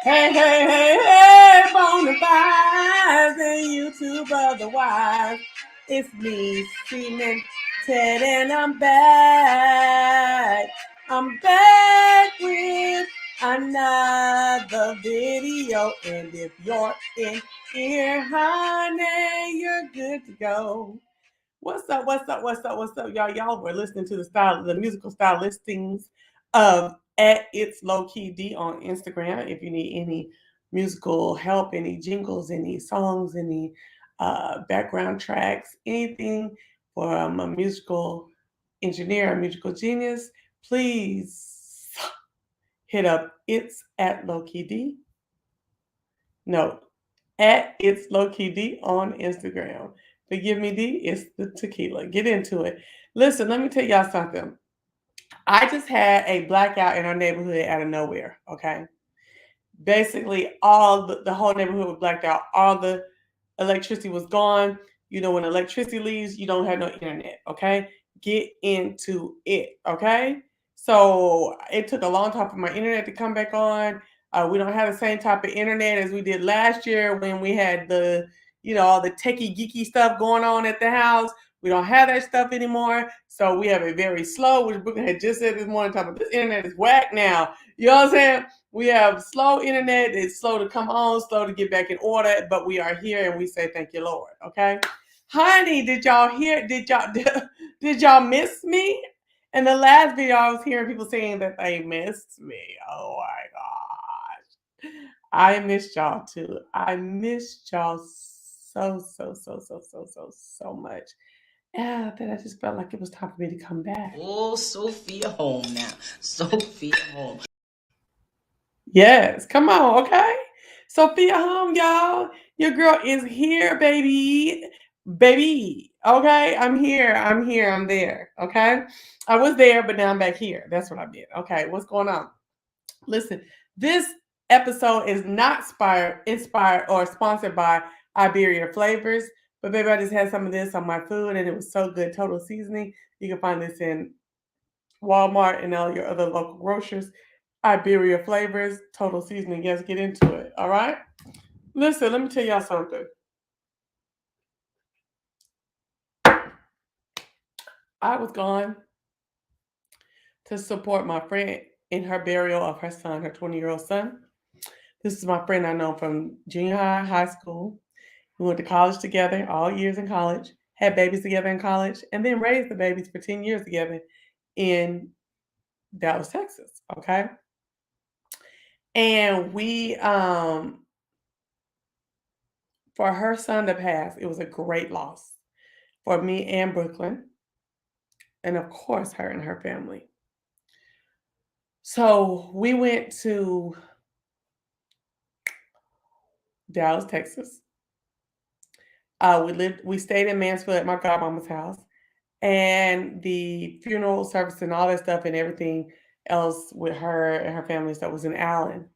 Hey, hey, hey, hey, Bonafides and YouTube otherwise. It's me, Cemented, and I'm back. I'm back with another video. And if you're in here, honey, you're good to go. What's up, y'all? Y'all were listening to the musical style listings of at It's Low Key D on Instagram. If you need any musical help, any jingles, any songs, any background tracks, anything from a musical engineer, a musical genius, please hit up It's at Low Key D. No, at It's Low Key D on Instagram. Forgive me, D, it's the tequila. Get into it. Listen, let me tell y'all something. I just had a blackout in our neighborhood out of nowhere, okay? Basically, the whole neighborhood was blacked out. All the electricity was gone. You know, when electricity leaves, you don't have no internet, okay? Get into it, okay? So it took a long time for my internet to come back on. We don't have the same type of internet as we did last year when we had all the techie geeky stuff going on at the house. We don't have that stuff anymore. So we have a very slow, which Brooklyn had just said this morning, talking about this internet is whack now. You know what I'm saying? We have slow internet. It's slow to come on, slow to get back in order, but we are here and we say thank you, Lord. Okay. Honey, did y'all miss me? In the last video, I was hearing people saying that they missed me. Oh my gosh. I missed y'all too. I missed y'all so much. Yeah, that I just felt like it was time for me to come back. Oh, Sophia home now. Sophia home. Yes, come on, okay? Sophia home, y'all. Your girl is here, baby. Baby. Okay, I'm here. I'm there. Okay. I was there, but now I'm back here. That's what I meant. Okay, what's going on? Listen, this episode is not inspired or sponsored by Iberia Flavors, but baby, I just had some of this on my food and it was so good. Total Seasoning. You can find this in Walmart and all your other local grocers. Iberia Flavors, Total Seasoning. Yes, get into it. All right. Listen, let me tell y'all something. I was gone to support my friend in her burial of her son, her 20-year-old son. This is my friend I know from junior high school. We went to college together, all years in college, had babies together in college, and then raised the babies for 10 years together in Dallas, Texas. Okay. And we, for her son to pass, it was a great loss for me and Brooklyn, and of course, her and her family. So we went to Dallas, Texas. We stayed in Mansfield at my godmama's house, and the funeral service and all that stuff and everything else with her and her family stuff was in Allen.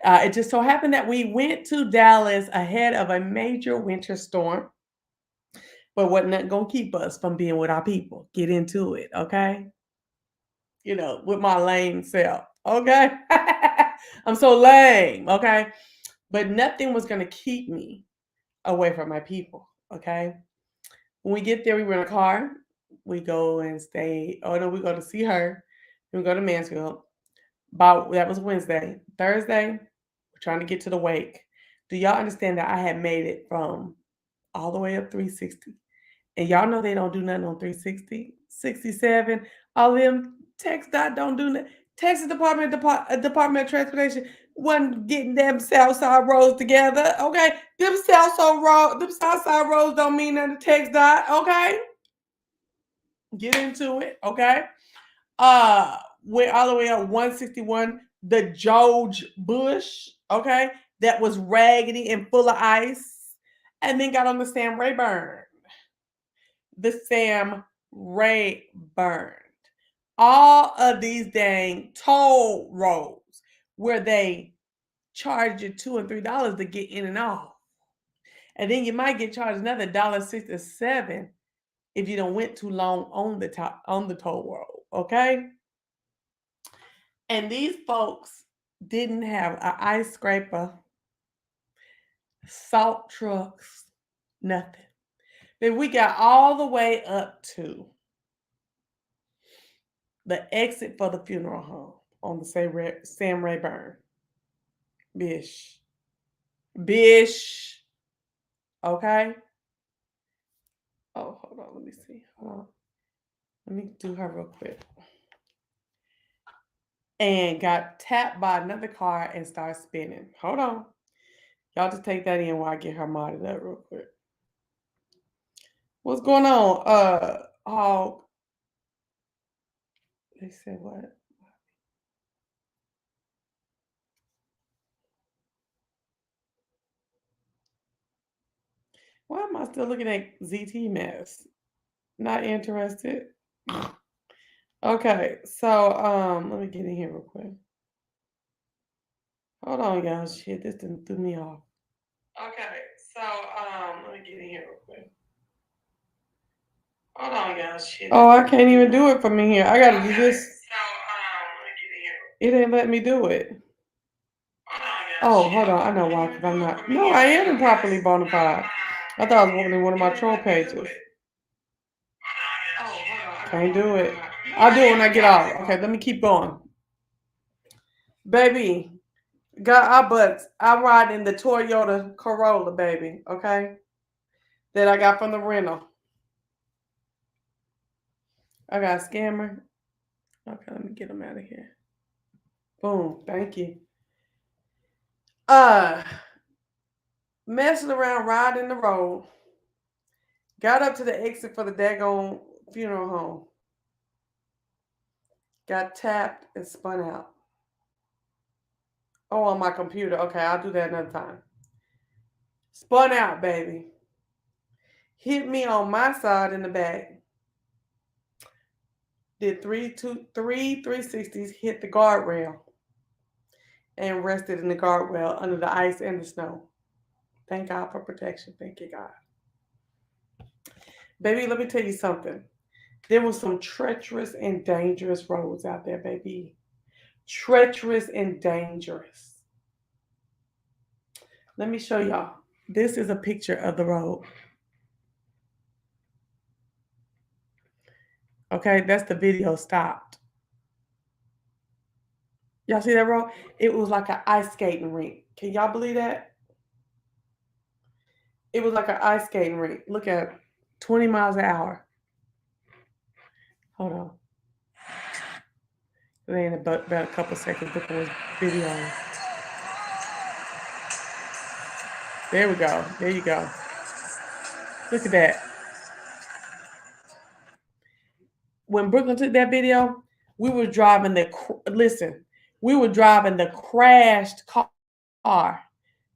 It just so happened that we went to Dallas ahead of a major winter storm, but wasn't gonna keep us from being with our people. Get into it, okay? You know, with my lame self, okay? I'm so lame, okay? But nothing was gonna keep me away from my people, okay? When we get there, we were in a car. We go and stay. Oh no, we go to see her. Then we go to Mansfield. That was Wednesday. Thursday, we're trying to get to the wake. Do y'all understand that I had made it from all the way up 360? And y'all know they don't do nothing on 360, 67. All them TxDOT don't do nothing. Texas Department of Transportation wasn't getting them South Side roads together. Okay, them South Side roads don't mean nothing to TxDOT. Okay, Get into it, okay? Went all the way up 161, the George Bush, okay? That was raggedy and full of ice. And then got on the Sam Rayburn. The Sam Rayburn. All of these dang toll roads where they charge you $2 and $3 to get in and off. And then you might get charged another $1.67 if you don't went too long on the toll road, okay? And these folks didn't have an ice scraper, salt trucks, nothing. Then we got all the way up to the exit for the funeral home on the Sam Rayburn. Bish. Bish. Okay? Oh, hold on. Let me see. Hold on. Let me do her real quick. And got tapped by another car and started spinning. Hold on. Y'all just take that in while I get her modded up real quick. What's going on? Oh, they said what? Why am I still looking at ZT mess? Not interested. Okay, so let me get in here real quick. Hold on, y'all. Shit, this didn't threw me off. Okay, so let me get in here real quick. Hold on, y'all. Shit. Oh, I can't even do it from in here. I gotta do this. So let me get in here. It ain't let me do it. Oh, hold on. I know why, because I'm not. No, I am improperly bona fide. I thought I was opening one of my troll pages. Can't do it. I'll do it when I get off. Okay, let me keep going. Baby, got our butts. I ride in the Toyota Corolla, baby. Okay, that I got from the rental. I got a scammer. Okay, let me get him out of here. Boom. Thank you. Messing around, riding the road. Got up to the exit for the daggone funeral home. Got tapped and spun out. Oh, on my computer. Okay, I'll do that another time. Spun out, baby. Hit me on my side in the back. Did three 360s, hit the guardrail, and rested in the guardrail under the ice and the snow. Thank God for protection. Thank you, God. Baby, let me tell you something. There was some treacherous and dangerous roads out there, baby. Treacherous and dangerous. Let me show y'all. This is a picture of the road. Okay, that's the video stopped. Y'all see that road? It was like an ice skating rink. Can y'all believe that? It was like an ice skating rink. Look at it. 20 miles an hour. Hold on. It ain't about a couple seconds before his video. There we go. There you go. Look at that. When Brooklyn took that video, we were driving we were driving the crashed car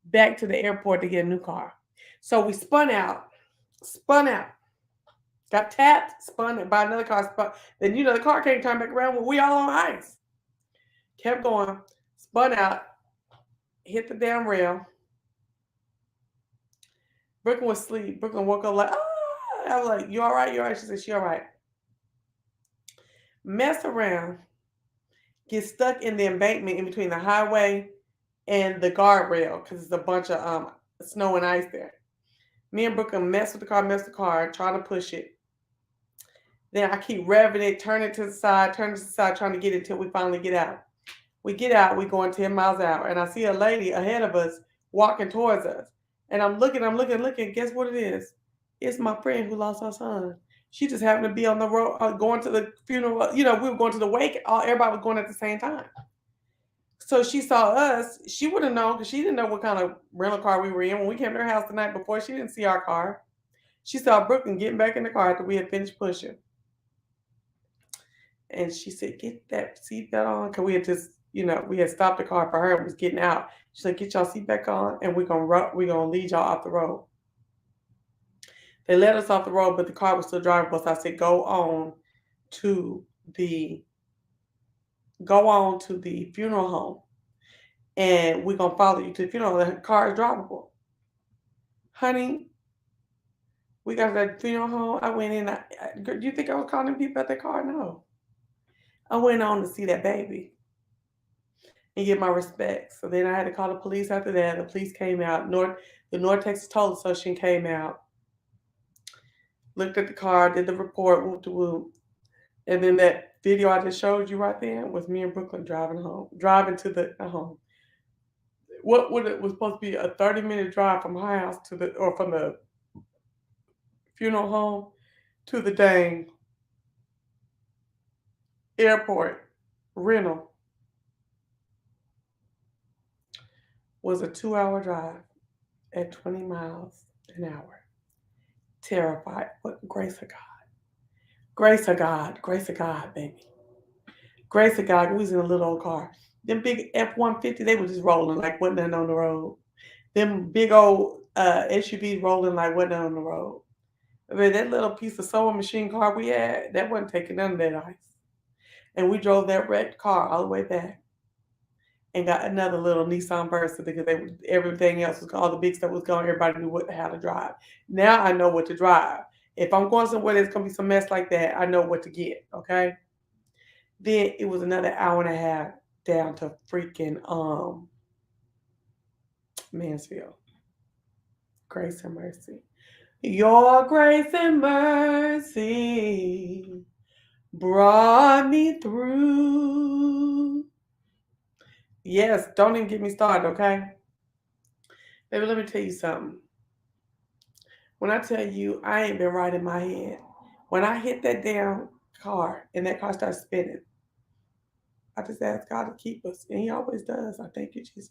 back to the airport to get a new car. So we spun out, got tapped, spun by another car, then the car can't turn back around when we all on ice. Kept going, spun out, hit the damn rail. Brooklyn was asleep. Brooklyn woke up like, ah! I was like, you all right? You all right? She said, she all right. Mess around, get stuck in the embankment in between the highway and the guardrail because it's a bunch of snow and ice there. Me and Brooklyn mess with the car, trying to push it. Then I keep revving it, turn it to the side, trying to get it till we finally get out. We get out, we going 10 miles an hour, and I see a lady ahead of us walking towards us. And I'm looking, guess what it is? It's my friend who lost her son. She just happened to be on the road, going to the funeral. We were going to the wake. Everybody was going at the same time. So she saw us. She would have known because she didn't know what kind of rental car we were in. When we came to her house the night before, she didn't see our car. She saw Brooklyn getting back in the car after we had finished pushing. And she said, get that seatbelt on. Because we had just, we had stopped the car for her and was getting out. She said, get y'all seatbelt on and we're gonna lead y'all off the road. They let us off the road, but the car was still driving us. I said, go on to the funeral home and we're gonna follow you to the funeral. The car is drivable. Honey, we got to that funeral home. I went in. Do you think I was calling people at the car? No. I went on to see that baby and get my respects. So then I had to call the police after that. The police came out. The North Texas Toll Association came out, looked at the car, did the report, whoop to whoop. And then that video I just showed you right there was me in Brooklyn driving to the home. What would it was supposed to be a 30-minute drive from my house from the funeral home to the dang airport rental was a 2-hour drive at 20 miles an hour. Terrified, but grace of God. Grace of God. Grace of God, baby. Grace of God. We was in a little old car. Them big F-150, they were just rolling like wasn't nothing on the road. Them big old SUVs rolling like wasn't nothing on the road. I mean, that little piece of sewing machine car we had, that wasn't taking none of that ice. And we drove that wrecked car all the way back and got another little Nissan Versa because everything else was all the big stuff was gone. Everybody knew how to drive. Now I know what to drive. If I'm going somewhere there's gonna be some mess like that, I know what to get. Okay. Then it was another hour and a half down to freaking Mansfield. Grace and mercy. Your grace and mercy brought me through. Yes, don't even get me started, okay? Baby, let me tell you something. When I tell you I ain't been right in my head, when I hit that damn car and that car started spinning, I just asked God to keep us, and He always does. I thank you, Jesus.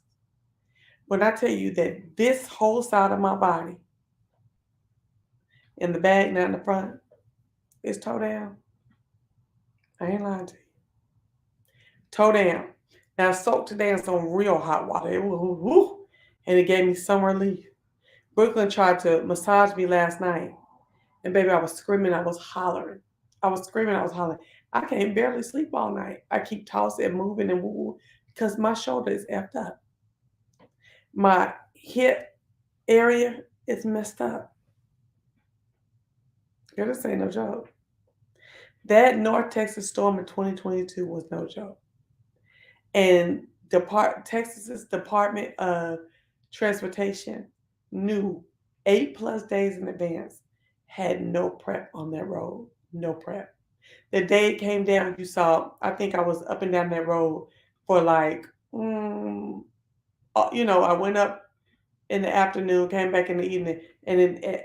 When I tell you that this whole side of my body, in the back, not in the front, is toe down, I ain't lying to you. Toe down. Now I soaked today in some real hot water. It was whoo, and it gave me some relief. Brooklyn tried to massage me last night. And baby, I was screaming, I was hollering. I was screaming, I was hollering. I can't barely sleep all night. I keep tossing and moving and woo because my shoulder is effed up. My hip area is messed up. Girl, this ain't no joke. That North Texas storm in 2022 was no joke. And Texas's Department of Transportation knew 8+ days in advance, had no prep on that road. No prep. The day it came down, you saw, I think I was up and down that road for like, I went up in the afternoon, came back in the evening, and then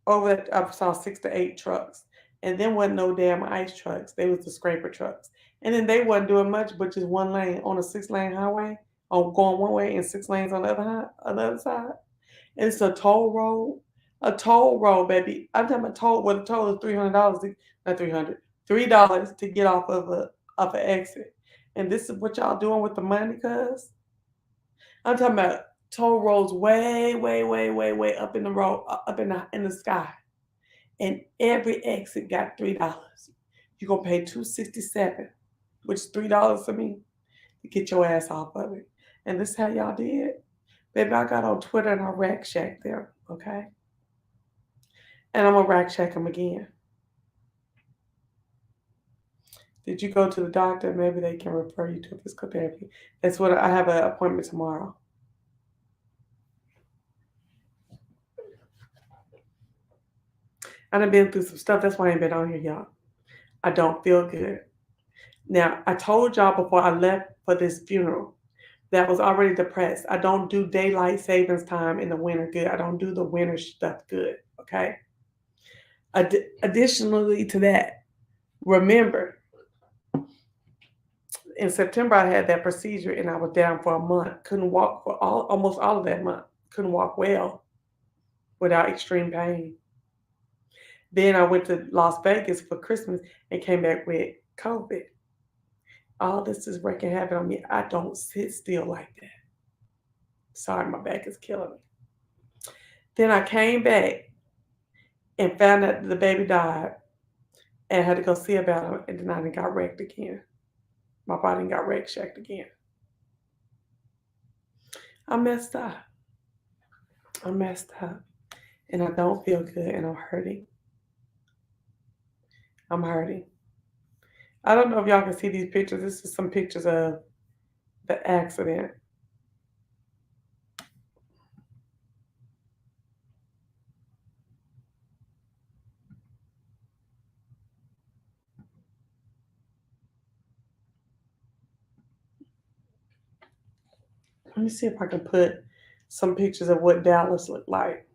over that, I saw 6 to 8 trucks. And then wasn't no damn ice trucks. They was the scraper trucks. And then they wasn't doing much but just one lane on a 6-lane highway, on going one way and 6 lanes on the other side. And it's a toll road. A toll road, baby. I'm talking about toll. Well, the toll is $300. Not $3 to get off of an exit. And this is what y'all doing with the money, cuz I'm talking about toll roads way, way, way, way, way up in the road, up in the sky. And every exit got $3. You're gonna pay $2.67, which is $3 for me to get your ass off of it. And this is how y'all did. Baby, I got on Twitter and I rack shack them, okay? And I'm gonna rack shack them again. Did you go to the doctor? Maybe they can refer you to physical therapy. That's what I have an appointment tomorrow. I've been through some stuff. That's why I ain't been on here, y'all. I don't feel good. Now, I told y'all before I left for this funeral that I was already depressed. I don't do daylight savings time in the winter good. I don't do the winter stuff good, okay? Additionally to that, remember, in September I had that procedure and I was down for a month. Couldn't walk for almost all of that month. Couldn't walk well without extreme pain. Then I went to Las Vegas for Christmas and came back with COVID. All this is wreaking havoc on me. I don't sit still like that. Sorry, my back is killing me. Then I came back and found out that the baby died and had to go see about him. And then I got wrecked again. My body got wrecked, shacked again. I messed up. I messed up. And I don't feel good and I'm hurting. I'm hurting. I don't know if y'all can see these pictures. This is some pictures of the accident. Let me see if I can put some pictures of what Dallas looked like.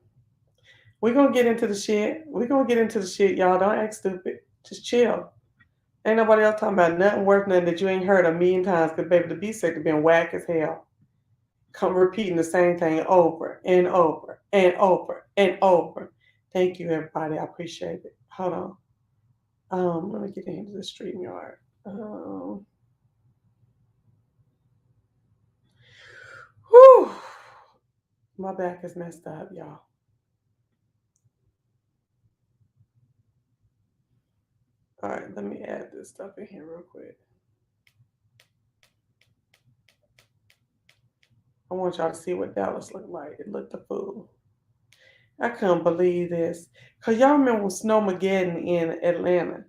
We're going to get into the shit. We're going to get into the shit, y'all. Don't act stupid. Just chill. Ain't nobody else talking about nothing worth nothing that you ain't heard a million times because, baby, the B sector been whack as hell. Come repeating the same thing over and over and over and over. Thank you, everybody. I appreciate it. Hold on. Let me get into the StreamYard. Whew. My back is messed up, y'all. All right, let me add this stuff in here real quick. I want y'all to see what Dallas looked like. It looked a fool. I couldn't believe this. Because y'all remember when Snowmageddon in Atlanta,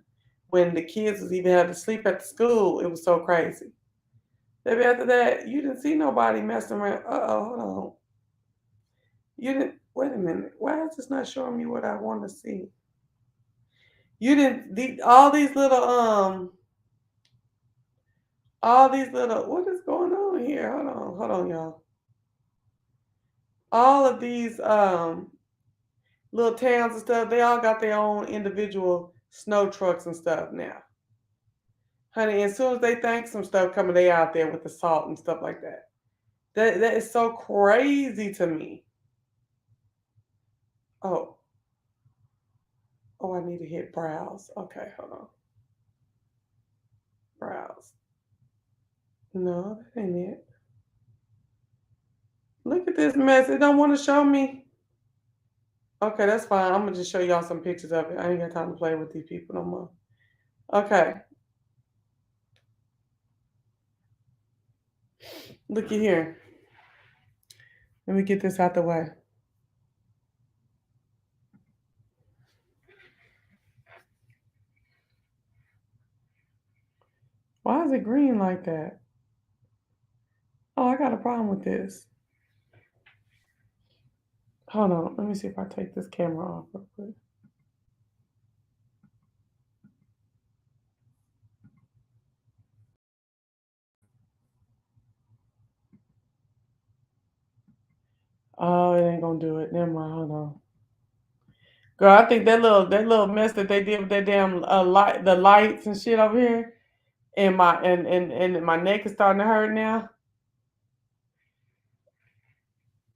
when the kids was even having to sleep at the school, it was so crazy. Maybe after that, you didn't see nobody messing around. Hold on. You didn't, wait a minute. Why is this not showing me what I want to see? You didn't, all these little, what is going on here? Hold on, y'all. All of these, little towns and stuff, they all got their own individual snow trucks and stuff now. Honey, as soon as they think some stuff coming, they out there with the salt and stuff like that. That is so crazy to me. Oh, I need to hit browse. Okay, hold on. Browse. No, that ain't it. Look at this mess. It don't want to show me. Okay, that's fine. I'm gonna just show y'all some pictures of it. I ain't got time to play with these people no more. Okay. Looky here. Let me get this out the way. Why is it green like that? Oh, I got a problem with this. Hold on. Let me see if I take this camera off real quick. Oh, it ain't gonna do it. Never mind. Hold on. Girl, I think that little mess that they did with that damn the lights and shit over here, and my neck is starting to hurt now.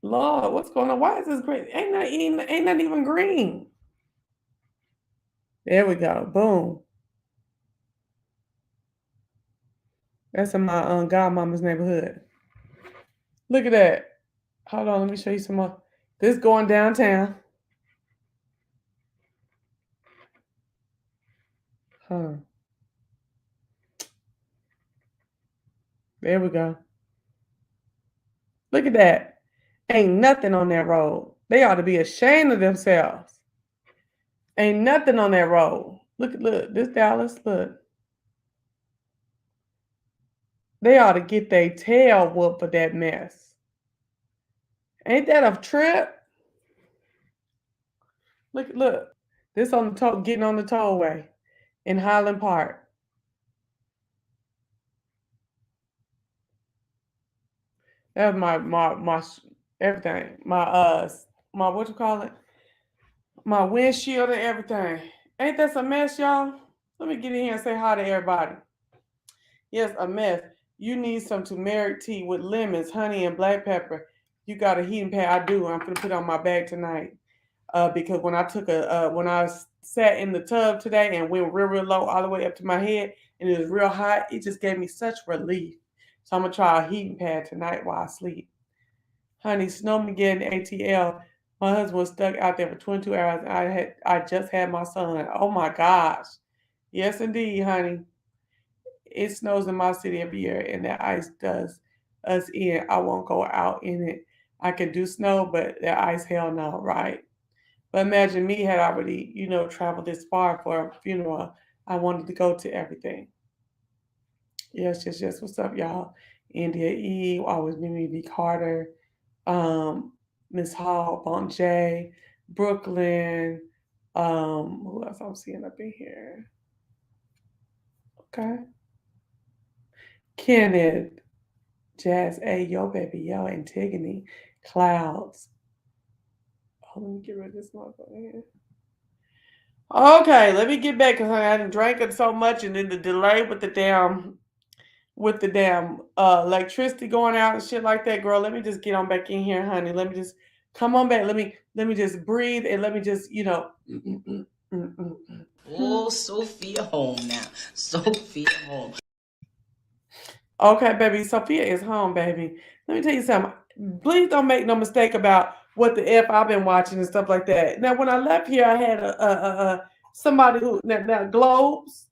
Lord, what's going on? Why is this green? Ain't that even green? There we go. Boom. That's in my godmama's neighborhood. Look at that. Hold on, let me show you some more. This going downtown. Huh. There we go. Look at that. Ain't nothing on that road. They ought to be ashamed of themselves. Ain't nothing on that road. Look, this Dallas, look. They ought to get their tail whooped for that mess. Ain't that a trip? Look. This on the getting on the tollway in Highland Park. That was my everything. My what you call it? My windshield and everything. Ain't that some mess, y'all? Let me get in here and say hi to everybody. Yes, a mess. You need some turmeric tea with lemons, honey, and black pepper. You got a heating pad? I do. I'm gonna put it on my bag tonight. Because when I took when I sat in the tub today and went real, real low all the way up to my head, and it was real hot. It just gave me such relief. So I'm gonna try a heating pad tonight while I sleep. Honey, Snowmageddon ATL. My husband was stuck out there for 22 hours. And I just had my son. Oh my gosh. Yes, indeed, honey. It snows in my city every year, and that ice does us in. I won't go out in it. I can do snow, but that ice, hell no, right? But imagine me had already, traveled this far for a funeral. I wanted to go to everything. Yes, yes, yes. What's up, y'all? India E, always Mimi V. Carter, um, Miss Hall, Bon J, Brooklyn. Who else I'm seeing up in here? Okay. Kenneth, Jazz A, Yo Baby, Yo, Antigone, Clouds. Oh, let me get rid of this motherfucker here. Okay, let me get back because I didn't drink it so much, and then the delay with the damn electricity going out and shit like that, girl. Let me just get on back in here, honey. Let me just come on back. Let me just breathe and let me just, Oh, Sophia home now. Sophia home. Okay, baby. Sophia is home, baby. Let me tell you something. Please don't make no mistake about what the F I've been watching and stuff like that. Now, when I left here, I had a somebody who now Globes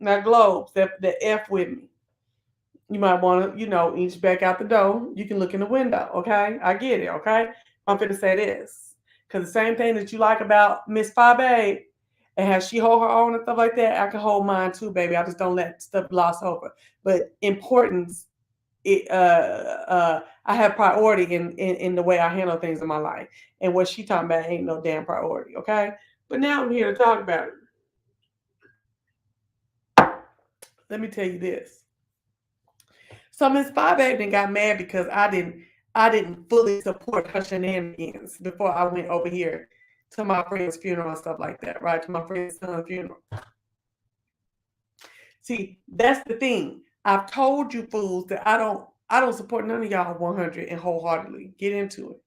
that F with me. You might want to, inch back out the door. You can look in the window, okay? I get it, okay? I'm finna say this. Because the same thing that you like about Miss Fabe and how she hold her own and stuff like that, I can hold mine too, baby. I just don't let stuff gloss over. But importance, I have priority in the way I handle things in my life. And what she talking about ain't no damn priority, okay? But now I'm here to talk about it. Let me tell you this. So Miss Five then got mad because I didn't fully support her shenanigans before I went over here to my friend's funeral and stuff like that, right? To my friend's son's funeral. See, that's the thing. I've told you fools that I don't support none of y'all 100 and wholeheartedly. Get into it.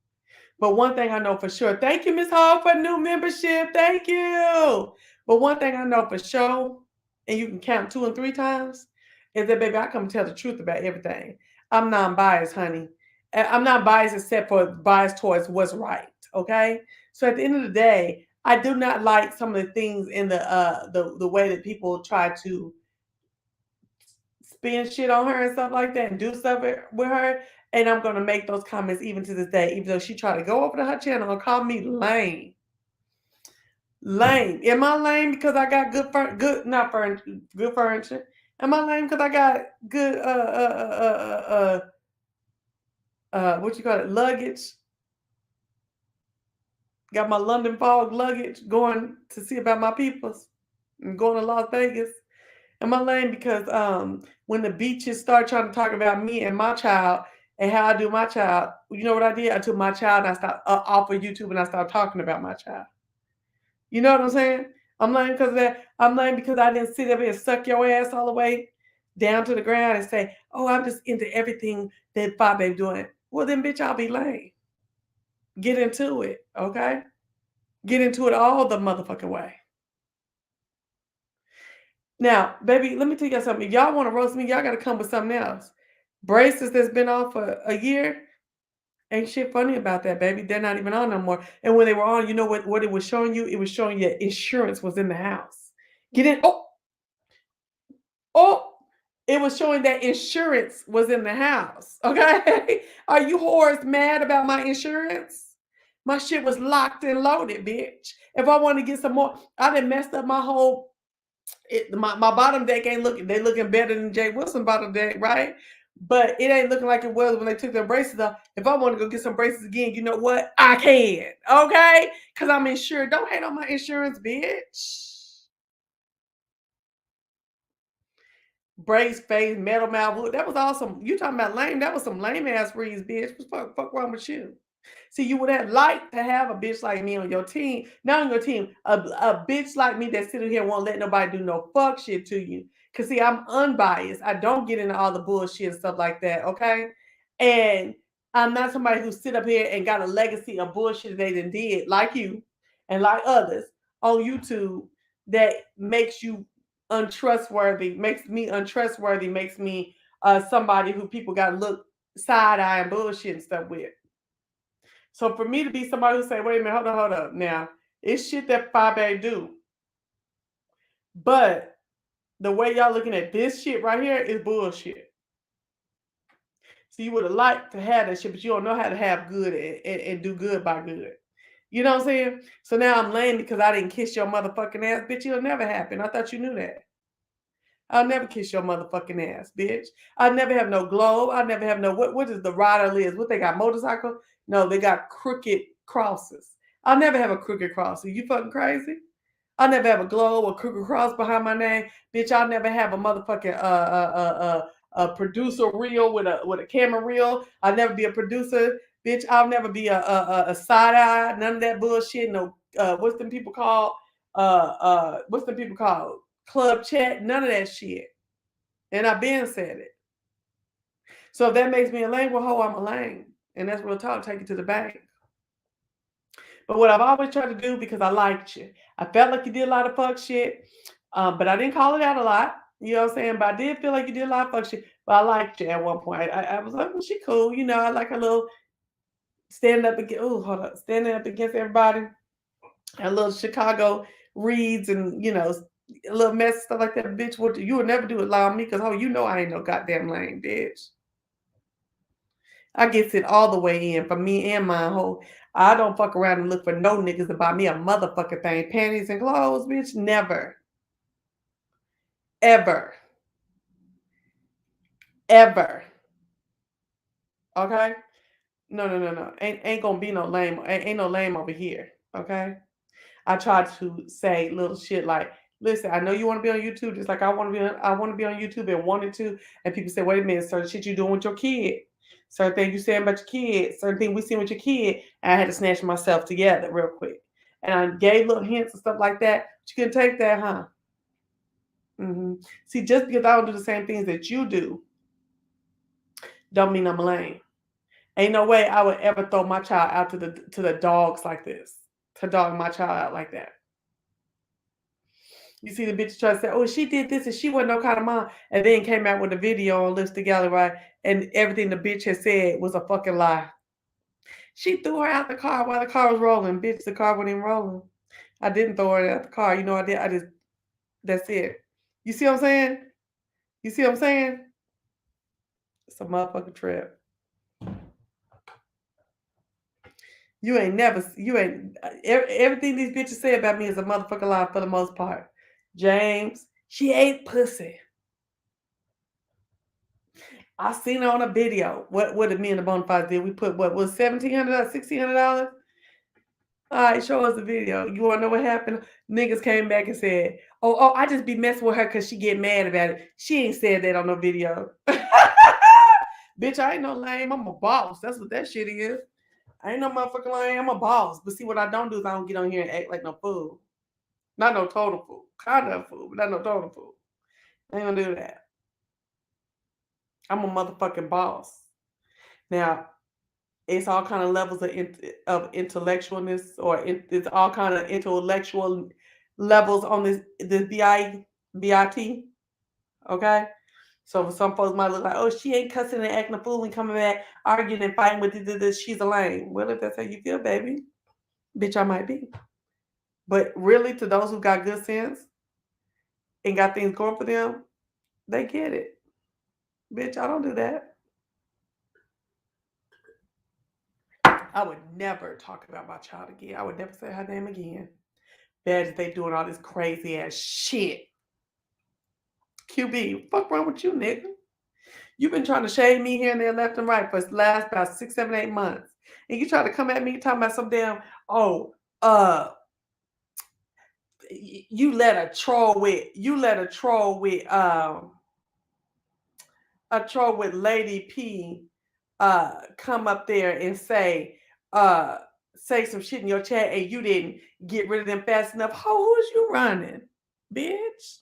But one thing I know for sure, thank you, Miss Hall, for new membership. Thank you. But one thing I know for sure, and you can count 2 and 3 times, is that baby, I come tell the truth about everything. I'm non-biased, honey. I'm not biased except for biased towards what's right. Okay. So at the end of the day, I do not like some of the things in the way that people try to spin shit on her and stuff like that and do stuff with her. And I'm gonna make those comments even to this day, even though she tried to go over to her channel and call me lame. Lame. Am I lame because I got good furniture? Am I lame because I got good what you call it, luggage? Got my London Fog luggage going to see about my peoples and going to Las Vegas. Am I lame because when the beaches start trying to talk about me and my child and how I do my child, you know what I did? I took my child and I stopped off of YouTube and I started talking about my child. You know what I'm saying? I'm lame because of that. I'm lame because I didn't sit up here and suck your ass all the way down to the ground and say, "Oh, I'm just into everything that Fabe doing." Well, then, bitch, I'll be lame. Get into it, okay? Get into it all the motherfucking way. Now, baby, let me tell you something. If y'all want to roast me, y'all got to come with something else. Braces that's been off for a year, ain't shit funny about that, baby. They're not even on no more. And when they were on, you know what it was showing you? It was showing you insurance was in the house. Get in. Oh, it was showing that insurance was in the house. Okay. Are you whores mad about my insurance? My shit was locked and loaded, bitch. If I want to get some more, I done messed up my whole my bottom deck ain't looking, they looking better than Jay Wilson bottom deck, right? But it ain't looking like it was when they took their braces off. If I want to go get some braces again, you know what? I can, okay? Because I'm insured. Don't hate on my insurance, bitch. Brace face, metal mouth, wood. That was awesome. You talking about lame? That was some lame ass reads, bitch. What's fuck wrong with you? See, you would have liked to have a bitch like me on your team. Not on your team, a bitch like me that sit here and won't let nobody do no fuck shit to you. Cause see, I'm unbiased. I don't get into all the bullshit and stuff like that. Okay, and I'm not somebody who sit up here and got a legacy of bullshit they done did, like you and like others. on YouTube that makes you untrustworthy, makes me untrustworthy, makes me somebody who people got to look side eye and bullshit and stuff with. So for me to be somebody who say, wait a minute, hold up. Now, it's shit that Fabe do. But the way y'all looking at this shit right here is bullshit. So you would have liked to have that shit, but you don't know how to have good and do good by good. You know what I'm saying? So now I'm lame because I didn't kiss your motherfucking ass. Bitch, it'll never happen. I thought you knew that. I'll never kiss your motherfucking ass, bitch. I'll never have no globe. I'll never have no, what is the rider is? What they got, motorcycle? No, they got crooked crosses. I'll never have a crooked cross. Are you fucking crazy? I'll never have a globe or crooked cross behind my name. Bitch, I'll never have a motherfucking a producer reel with a camera reel. I'll never be a producer. Bitch, I'll never be a side eye. None of that bullshit. No, what's them people called? What's them people called? Club chat. None of that shit. And I've been said it. So if that makes me a lame, well, ho, I'm a lame. And that's real talk. Take it to the bank. But what I've always tried to do, because I liked you, I felt like you did a lot of fuck shit, but I didn't call it out a lot. You know what I'm saying? But I did feel like you did a lot of fuck shit. But I liked you at one point. I was like, well, she cool. You know, I like a little standing up against everybody. A little Chicago reads and, you know, a little mess, stuff like that. Bitch, you would never do it lie on me because, oh, you know I ain't no goddamn lame, bitch. I gets it all the way in for me and my whole. I don't fuck around and look for no niggas to buy me a motherfucking thing. Panties and clothes, bitch. Never. Ever. Ever. Okay? No. Ain't gonna be no lame. Ain't no lame over here. Okay? I try to say little shit like, listen, I know you want to be on YouTube just like I want to be on YouTube and wanted to. And people say, wait a minute, certain shit you doing with your kid. Certain things you saying about your kid, certain things we seen with your kid, and I had to snatch myself together real quick. And I gave little hints and stuff like that. But you can take that, huh? Mm-hmm. See, just because I don't do the same things that you do, don't mean I'm lame. Ain't no way I would ever throw my child out to the dogs like this. To dog my child out like that. You see the bitch try to say, oh, she did this and she wasn't no kind of mom. And then came out with a video on Lipstick Alley, right? And everything the bitch had said was a fucking lie. She threw her out the car while the car was rolling. Bitch, the car wasn't even rolling. I didn't throw her out the car. You know I did. That's it. You see what I'm saying? You see what I'm saying? It's a motherfucking trip. Everything these bitches say about me is a motherfucking lie for the most part. James, she ate pussy. I seen her on a video. What did me and the Bonafides did? We put what was $1,700, $1,600? All right, show us the video. You want to know what happened? Niggas came back and said, "Oh, I just be messing with her because she get mad about it." She ain't said that on no video. Bitch, I ain't no lame. I'm a boss. That's what that shit is. I ain't no motherfucking lame. I'm a boss. But see, what I don't do is I don't get on here and act like no fool. Not no total fool. Kind of fool, but not no total fool. I ain't gonna do that. I'm a motherfucking boss. Now, it's all kind of levels of intellectualness, or it's all kind of intellectual levels on this BIT. Okay, so for some folks might look like, oh, she ain't cussing and acting a fool and coming back arguing and fighting with this. She's a lame. Well, if that's how you feel, baby, bitch, I might be. But really, to those who got good sense and got things going for them, they get it. Bitch, I don't do that. I would never talk about my child again. I would never say her name again. Bad as they doing all this crazy ass shit. QB, fuck wrong with you, nigga? You've been trying to shade me here and there, left and right for the last about 6, 7, 8 months. And you try to come at me talking about some damn, you let a troll with Lady P come up there and say some shit in your chat and you didn't get rid of them fast enough. Who's you running, bitch?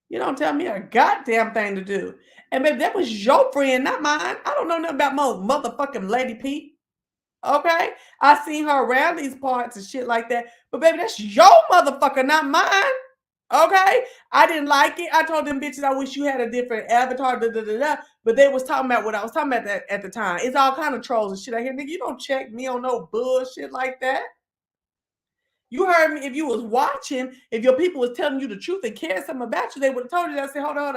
You don't tell me a goddamn thing to do. And baby, that was your friend, not mine. I don't know nothing about my motherfucking Lady P. Okay? I seen her around these parts and shit like that. But baby, that's your motherfucker, not mine. Okay? I didn't like it. I told them bitches I wish you had a different avatar, but they was talking about what I was talking about at the time. It's all kind of trolls and shit out here. Nigga, you don't check me on no bullshit like that. You heard me. If you was watching, if your people was telling you the truth and cared something about you, they would have told you that. I said, hold on.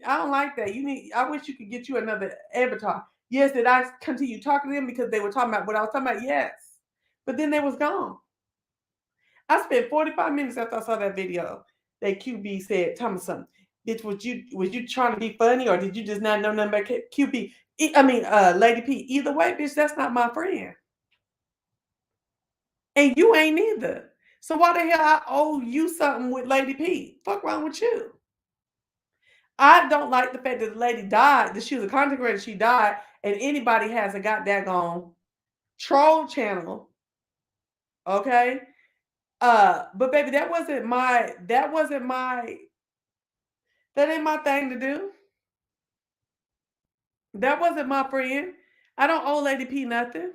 I don't like that. I wish you could get you another avatar. Yes, did I continue talking to them because they were talking about what I was talking about? Yes. But then they was gone. I spent 45 minutes after I saw that video that QB said, tell me something. Bitch, was you trying to be funny or did you just not know nothing about QB? Lady P. Either way, bitch, that's not my friend. And you ain't either. So why the hell I owe you something with Lady P? Fuck wrong with you? I don't like the fact that the lady died, that she was a content creator, she died, and anybody has a goddamn troll channel. Okay? But baby, that ain't my thing to do. That wasn't my friend. I don't owe Lady P nothing.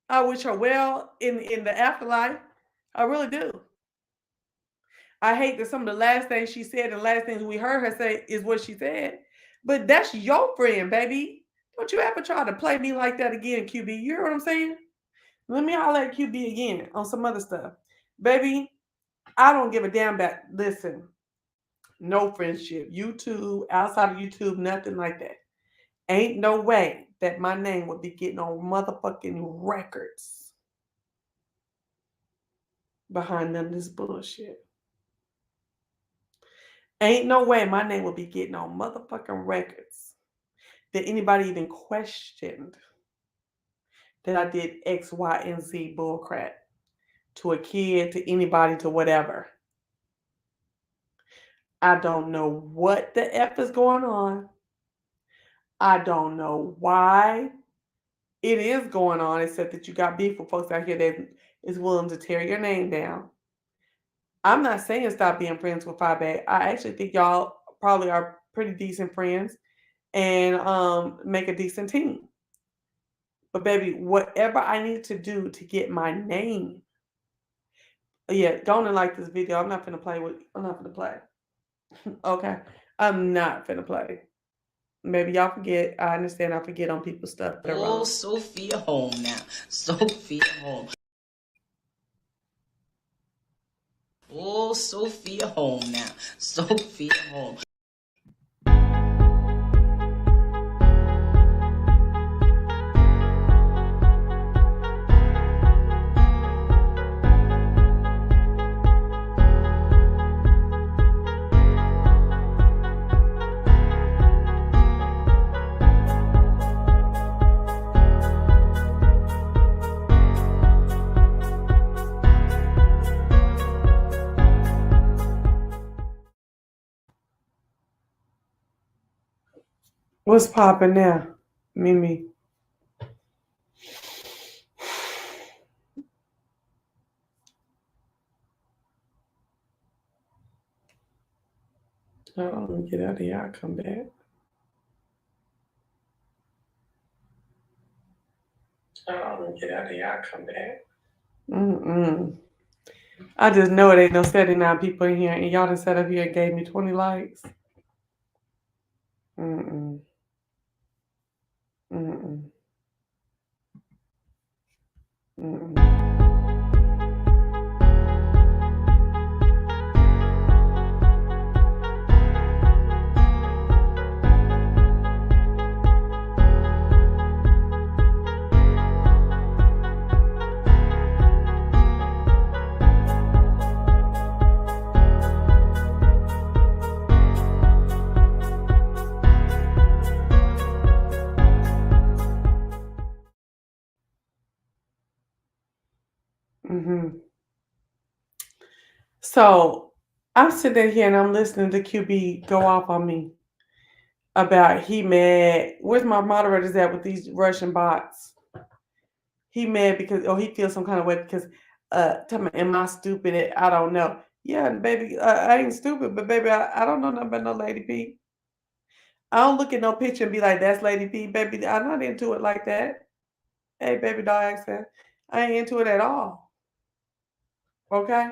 I wish her well in the afterlife. I really do. I hate that some of the last things she said and the last things we heard her say is what she said. But that's your friend, baby. Don't you ever try to play me like that again, QB. You hear what I'm saying? Let me holler at QB again on some other stuff. Baby, I don't give a damn about, listen, no friendship. YouTube, outside of YouTube, nothing like that. Ain't no way that my name would be getting on motherfucking records behind none of this bullshit. Ain't no way my name would be getting on motherfucking records that anybody even questioned that I did X, Y, and Z bullcrap to a kid, to anybody, to whatever. I don't know what the F is going on. I don't know why it is going on, except that you got beef with folks out here that is willing to tear your name down. I'm not saying stop being friends with Five Bag. I actually think y'all probably are pretty decent friends and make a decent team. But baby, whatever I need to do to get my name, yeah, don't like this video. I'm not gonna play. Okay, I'm not gonna play. Maybe y'all forget. I understand. I forget on people's stuff. Oh, Sophia home now. Sophia home. Oh, Sophia home now. Sophia home. What's popping now, Mimi? Hold on, let me get out of here. I'll come back. Hold on, let me get out of here. I'll come back. I just know it ain't no 79 people in here, and y'all done sat up here and gave me 20 likes. Mm-mm. Mm-mm. Mm-mm. So I'm sitting here and I'm listening to QB go off on me about he mad. Where's my moderators at with these Russian bots? He mad because he feels some kind of way because tell me, am I stupid? I don't know. Yeah, baby, I ain't stupid, but baby, I don't know nothing about no Lady P. I don't look at no picture and be like, that's Lady P, baby. I'm not into it like that. Hey, baby doll accent. I ain't into it at all. Okay?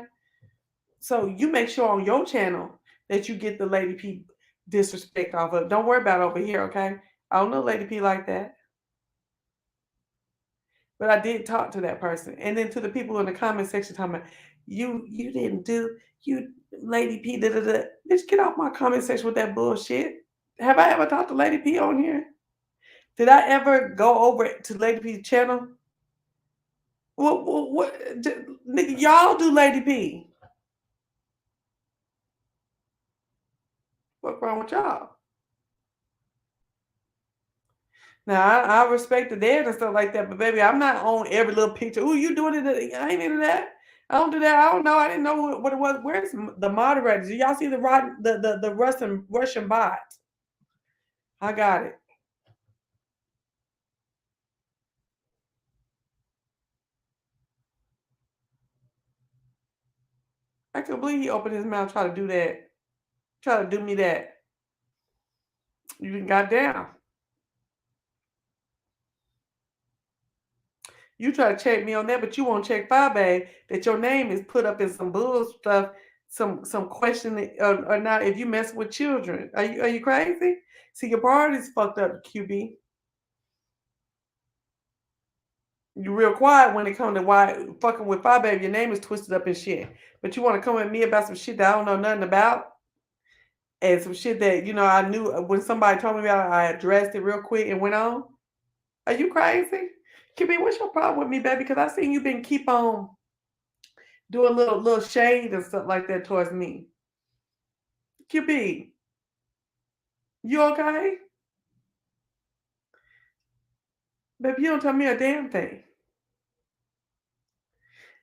So you make sure on your channel that you get the Lady P disrespect off of. Don't worry about it over here, okay? I don't know Lady P like that. But I did talk to that person. And then to the people in the comment section talking about, you didn't do, you Lady P, da da da. Bitch, get off my comment section with that bullshit. Have I ever talked to Lady P on here? Did I ever go over to Lady P's channel? What nigga, y'all do Lady P. What's wrong with y'all? Now I respect the dead and stuff like that, but baby, I'm not on every little picture. Ooh, you doing it? I ain't into that. I don't do that. I don't know. I didn't know what it was. Where's the moderators? Do y'all see the Russian bot? I got it. I can't believe he opened his mouth try to do that. Try to do me that. You got down. You try to check me on that, but you won't check Babe that your name is put up in some bull stuff, some question or not. If you mess with children, are you crazy? See, your priorities fucked up, QB. You real quiet when it comes to why fucking with Babe. Your name is twisted up and shit. But you want to come at me about some shit that I don't know nothing about, and some shit that I knew when somebody told me about it, I addressed it real quick and went on. Are you crazy? QB, what's your problem with me, baby? Because I seen you been keep on doing little shade and stuff like that towards me. QB, you okay? Baby, you don't tell me a damn thing.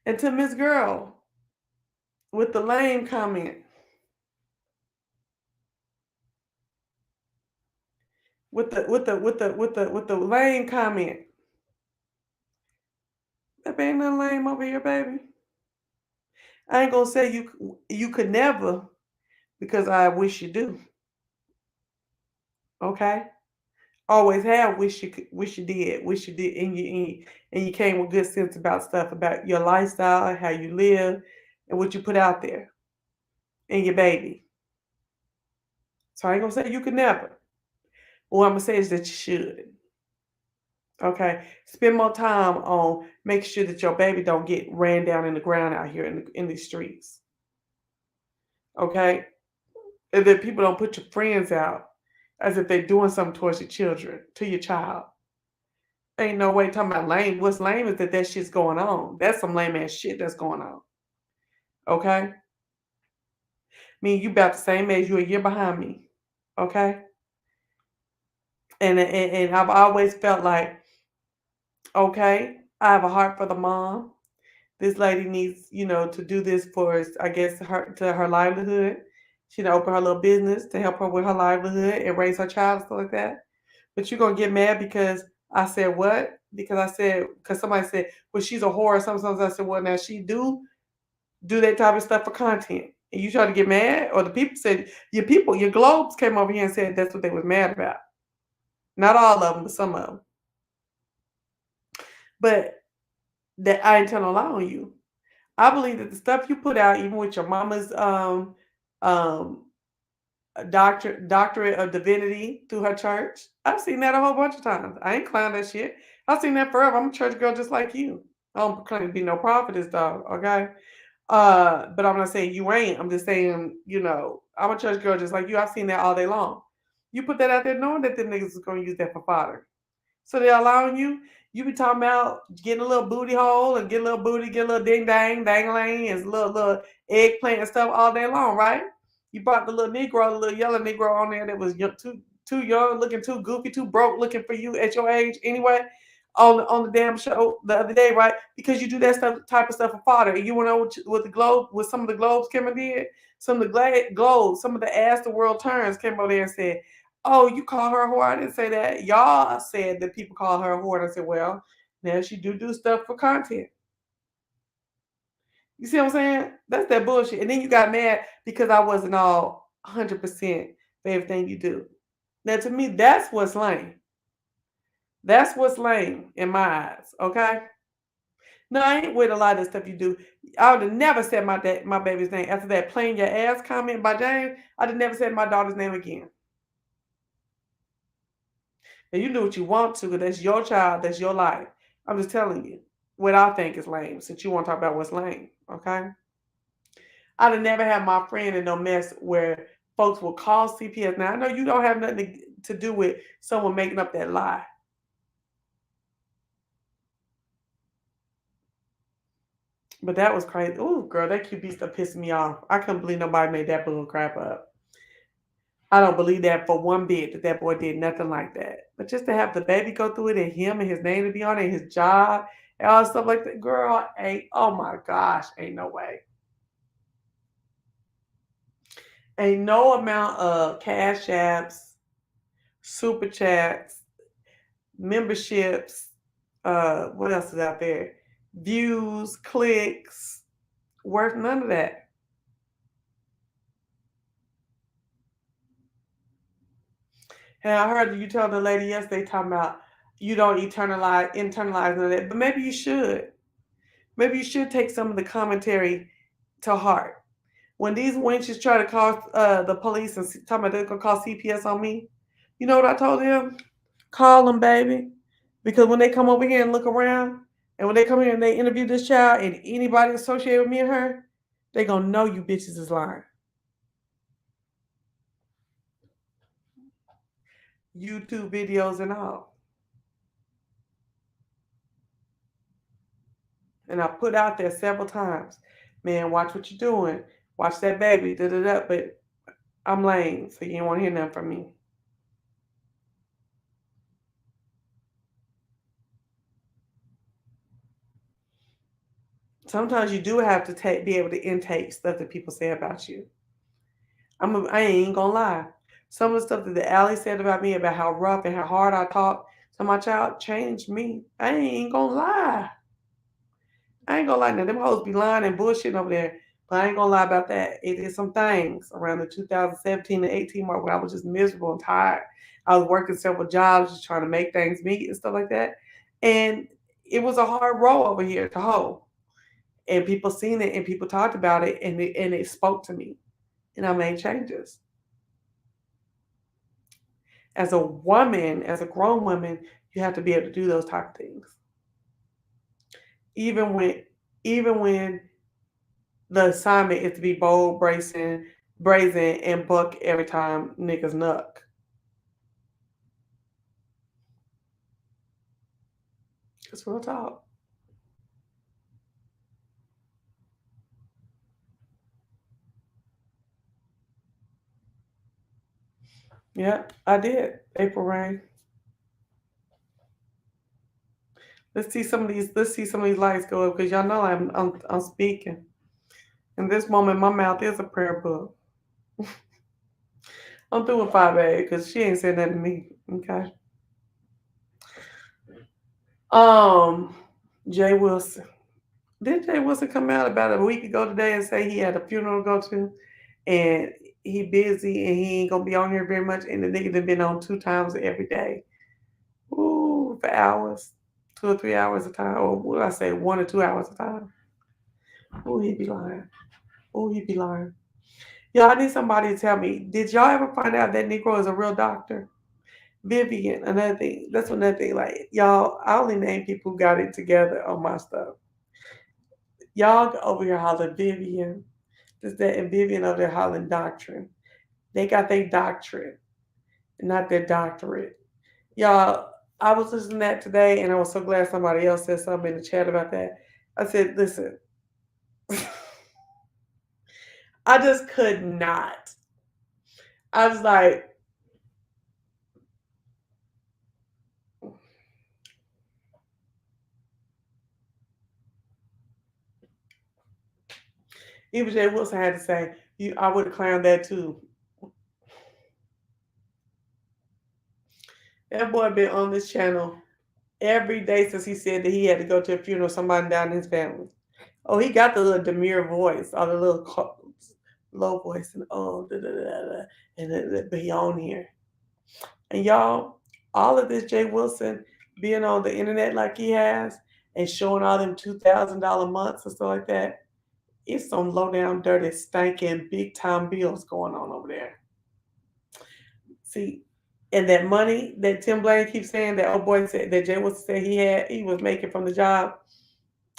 And to Miss Girl with the lame comment. With the lame comment. That ain't nothing lame over here, baby. I ain't gonna say you could never, because I wish you do. Okay? Always have wish you did, and you came with good sense about stuff about your lifestyle, how you live, and what you put out there, and your baby. So I ain't gonna say you could never. What I'm gonna say is that you should. Okay, spend more time on making sure that your baby don't get ran down in the ground out here in the streets. Okay, and that people don't put your friends out as if they're doing something towards your children, to your child. Ain't no way talking about lame. What's lame is that shit's going on. That's some lame ass shit that's going on. Okay, I mean you about the same age. You a year behind me. Okay, and I've always felt like, okay, I have a heart for the mom. This lady needs, to do this for, I guess, her livelihood. She to open her little business to help her with her livelihood and raise her child and stuff like that. But you're gonna get mad because I said what? Because somebody said, well, she's a whore. Sometimes I said, well, now she do that type of stuff for content. And you try to get mad, or the people said your globes came over here and said that's what they was mad about. Not all of them, but some of them. But that I ain't telling a lie on you. I believe that the stuff you put out, even with your mama's um, doctorate of divinity through her church, I've seen that a whole bunch of times. I ain't clown that shit. I've seen that forever. I'm a church girl just like you. I don't claim to be no prophetess, dog. Okay, but I'm not saying you ain't. I'm just saying, I'm a church girl just like you. I've seen that all day long. You put that out there knowing that them niggas is gonna use that for fodder. So they're allowing you. You be talking about getting a little booty hole and get a little booty, get a little ding dang, dangling, and little eggplant and stuff all day long, right? You brought the little Negro, the little yellow Negro on there that was too young, looking too goofy, too broke looking for you at your age anyway. On the damn show the other day, right? Because you do that type of stuff for fodder. And you want to know what some of the globes Kimmer did? Some of the globes, some of the ass the world turns came over there and said, oh, you call her a whore? I didn't say that. Y'all said that people call her a whore. And I said, well, now she do stuff for content. You see what I'm saying? That's that bullshit. And then you got mad because I wasn't all 100% for everything you do. Now, to me, that's what's lame. That's what's lame in my eyes, okay? No, I ain't with a lot of the stuff you do. I would have never said my baby's name after that playing your ass comment by James. I'd have never said my daughter's name again. And you do what you want to, because that's your child, that's your life. I'm just telling you what I think is lame, since you want to talk about what's lame, okay? I'd have never had my friend in no mess where folks will call CPS. Now, I know you don't have nothing to do with someone making up that lie. But that was crazy. Ooh, girl, that QB stuff pissed me off. I couldn't believe nobody made that bull crap up. I don't believe that for one bit that that boy did nothing like that. But just to have the baby go through it and him and his name to be on it, and his job and all stuff like that, girl, ain't, oh my gosh, ain't no way. Ain't no amount of cash apps, super chats, memberships, what else is out there? Views, clicks, worth none of that. And I heard you tell the lady yesterday talking about you don't internalize none of that, but maybe you should. Maybe you should take some of the commentary to heart. When these wenches try to call the police and talking about they're gonna call CPS on me, you know what I told them? Call them, baby, because when they come over here and look around, and when they come here and they interview this child and anybody associated with me and her, they gonna know you bitches is lying. YouTube videos and all. And I put out there several times, man, watch what you're doing. Watch that baby, da da da. But I'm lame, so you don't want to hear nothing from me. Sometimes you do have to be able to intake stuff that people say about you. I ain't gonna lie. Some of the stuff that the alley said about me, about how rough and how hard I talk to my child, changed me. I ain't gonna lie. I ain't gonna lie. Now them hoes be lying and bullshitting over there, but I ain't gonna lie about that. It did some things around the 2017 and 18 mark where I was just miserable and tired. I was working several jobs, just trying to make things meet and stuff like that, and it was a hard road over here to hold. And people seen it and people talked about it, and it spoke to me, and I made changes. As a woman, as a grown woman, you have to be able to do those type of things. Even when even when the assignment is to be bold, brazen, and buck every time niggas nuck. It's real talk. Yeah, I did. April Rain. Let's see some of these lights go up because y'all know I'm speaking. In this moment, my mouth is a prayer book. I'm through with 5A because she ain't said nothing to me. Okay. Um, Jay Wilson. Did Jay Wilson come out about a week ago today and say he had a funeral to go to, and he busy and he ain't gonna be on here very much, and the nigga done been on 2 times every day. Ooh, for hours, 2 or 3 hours a time, or what did I say, 1 or 2 hours a time. Ooh, he be lying. Ooh, he be lying. Y'all, I need somebody to tell me, did y'all ever find out that Negro is a real doctor? Vivian, another thing. That's another thing. Like, y'all, I only name people who got it together on my stuff. Y'all over here hollering Vivian. This, that, and Vivian over there hollering doctrine. They got their doctrine, not their doctorate. Y'all, I was listening to that today, and I was so glad somebody else said something in the chat about that. I said, listen, I just could not. I was like, even Jay Wilson had to say, I would have clowned that too. That boy been on this channel every day since he said that he had to go to a funeral of somebody down in his family. Oh, he got the little demure voice, or the little low voice, and oh, da, da, da, da, and but he on here. And y'all, all of this Jay Wilson being on the internet like he has and showing all them $2,000 months and stuff like that, it's some low down, dirty, stinking, big time bills going on over there. See, and that money that Tim Blaine keeps saying, that old boy said, that Jay was said he was making from the job,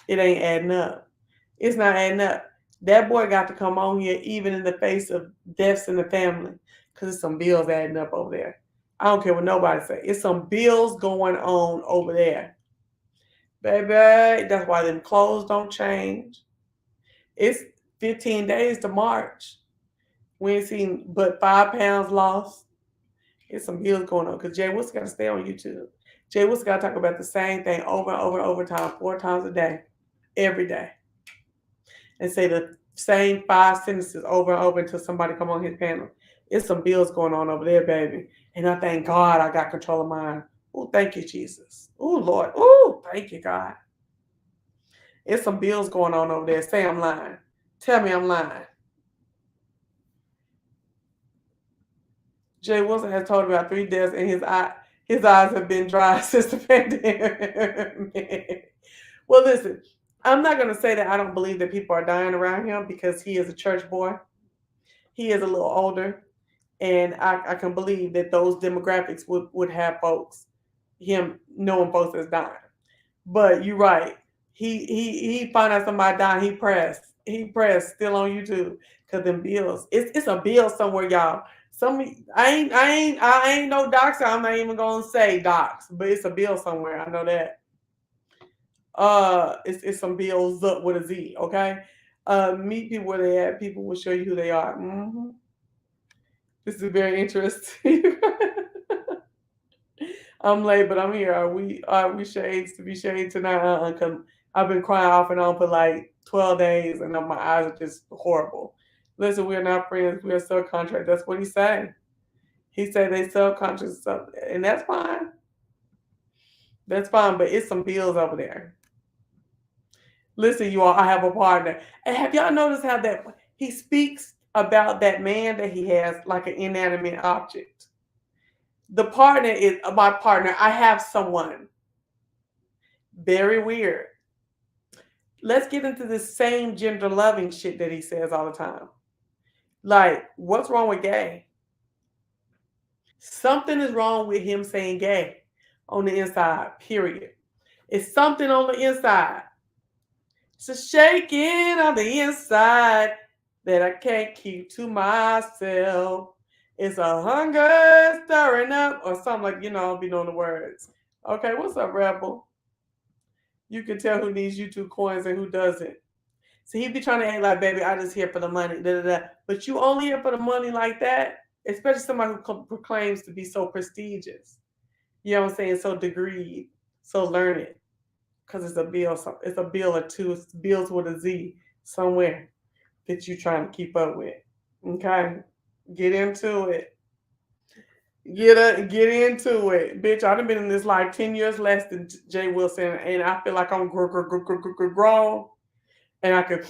it ain't adding up. It's not adding up. That boy got to come on here even in the face of deaths in the family, because there's some bills adding up over there. I don't care what nobody say. It's some bills going on over there. Baby, that's why them clothes don't change. It's 15 days to March. We ain't seen but 5 pounds lost. It's some bills going on because Jay Woods got to stay on YouTube. Jay Woods got to talk about the same thing over and over and over time, 4 times a day, every day, and say the same 5 sentences over and over until somebody come on his panel. It's some bills going on over there, baby. And I thank God I got control of mine. Oh, thank you, Jesus. Oh, Lord. Oh, thank you, God. It's some bills going on over there. Say I'm lying. Tell me I'm lying. Jay Wilson has told about 3 deaths, and his eyes have been dry since the pandemic. Well, listen, I'm not going to say that I don't believe that people are dying around him because he is a church boy. He is a little older, and I can believe that those demographics would have him knowing folks that's dying. But you're right. He find out somebody dying, he pressed still on YouTube because them bills. It's a bill somewhere, y'all. I ain't no doctor. I'm not even gonna say docs, but it's a bill somewhere. I know that. It's some bills up with a Z. Okay. Meet people where they at. People will show you who they are. Mm-hmm. This is very interesting. I'm late, but I'm here. Are we shades to be shade tonight? Cause I've been crying off and on for like 12 days, and my eyes are just horrible. Listen, we're not friends. We are subcontract. That's what he's saying. He said they subcontract stuff, and that's fine. That's fine, but it's some bills over there. Listen, you all, I have a partner. And have y'all noticed how that he speaks about that man that he has like an inanimate object? The partner is my partner. I have someone. Very weird. Let's get into this same gender loving shit that he says all the time. Like, what's wrong with gay? Something is wrong with him saying gay on the inside, period. It's something on the inside. It's a shaking on the inside that I can't keep to myself. It's a hunger stirring up, or something like, I'll be knowing the words. Okay, what's up, Rebel? You can tell who needs YouTube coins and who doesn't. So he be trying to act like, baby, I just here for the money, da, da, da. But you only here for the money like that, especially somebody who proclaims to be so prestigious. You know what I'm saying? So degreed, so learned. Because it's a bill. It's a bill or two. It's bills with a Z somewhere that you trying to keep up with. Okay, get into it. Get into it, bitch. I've been in this life 10 years less than Jay Wilson, and I feel like I'm grown, and I could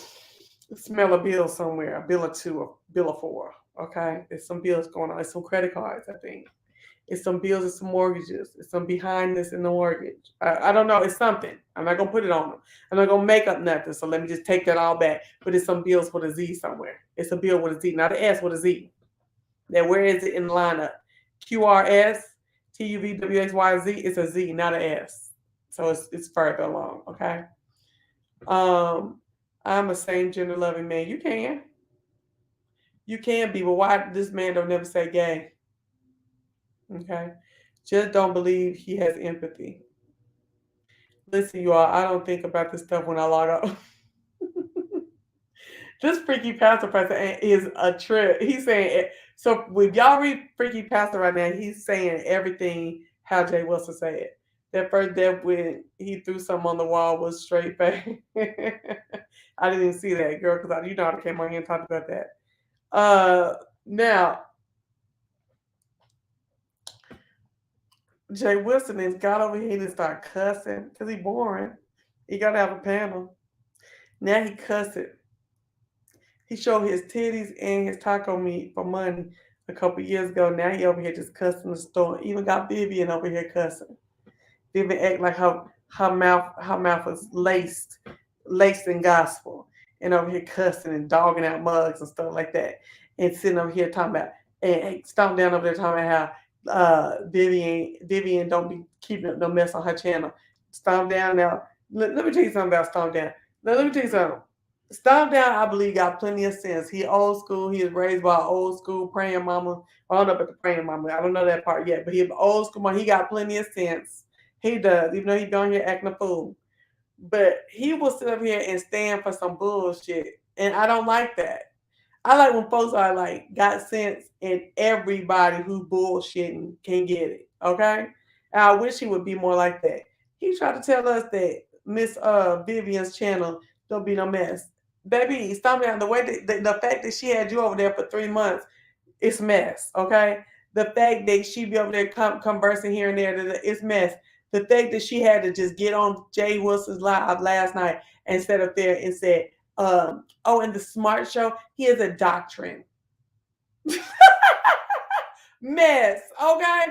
smell a bill somewhere, a bill or two, a bill of four. Okay, there's some bills going on. It's some credit cards, I think. It's some bills and some mortgages. It's some behindness in the mortgage. I don't know. It's something. I'm not gonna put it on them. I'm not gonna make up nothing. So let me just take that all back. But it's some bills with a Z somewhere. It's a bill with a Z, not an S with a Z. Now where is it in the lineup? QRS, TUVWXYZ. It's a Z, not an S. So it's further along. Okay. I'm a same gender loving man. You can. You can be, but why this man don't never say gay? Okay. Just don't believe he has empathy. Listen, you all, I don't think about this stuff when I log off. This freaky pastor person is a trip. He's saying it. So when y'all read Freaky Pastor right now, he's saying everything how Jay Wilson said it. That first death when he threw something on the wall was straight face. I didn't even see that, girl, because I came on here and talked about that. Now, Jay Wilson has got over here and start cussing because he boring. He got to have a panel. Now he cussing. He showed his titties and his taco meat for money a couple years ago. Now he over here just cussing the store. Even got Vivian over here cussing. Vivian act like her mouth was laced in gospel, and over here cussing and dogging out mugs and stuff like that, and sitting over here talking about and stomp down over there talking about how Vivian don't be keeping up no mess on her channel. Stomp down now. Let me tell you something about Stomp down. Now, let me tell you something. Stomp down, I believe, got plenty of sense. He old school. He was raised by an old school praying mama. Well, I don't know about the praying mama. I don't know that part yet. But he old school mama. He got plenty of sense. He does, even though he down here acting a fool. But he will sit up here and stand for some bullshit, and I don't like that. I like when folks are like got sense, and everybody who bullshitting can get it. Okay, and I wish he would be more like that. He tried to tell us that Miss Vivian's channel don't be no mess. Baby, stop down. The way the fact that she had you over there for 3 months, it's mess. Okay, the fact that she be over there conversing here and there, it's mess. The fact that she had to just get on Jay Wilson's live last night and sat up there and said, "Oh, in the Smart Show, he is a doctrine." Mess, okay?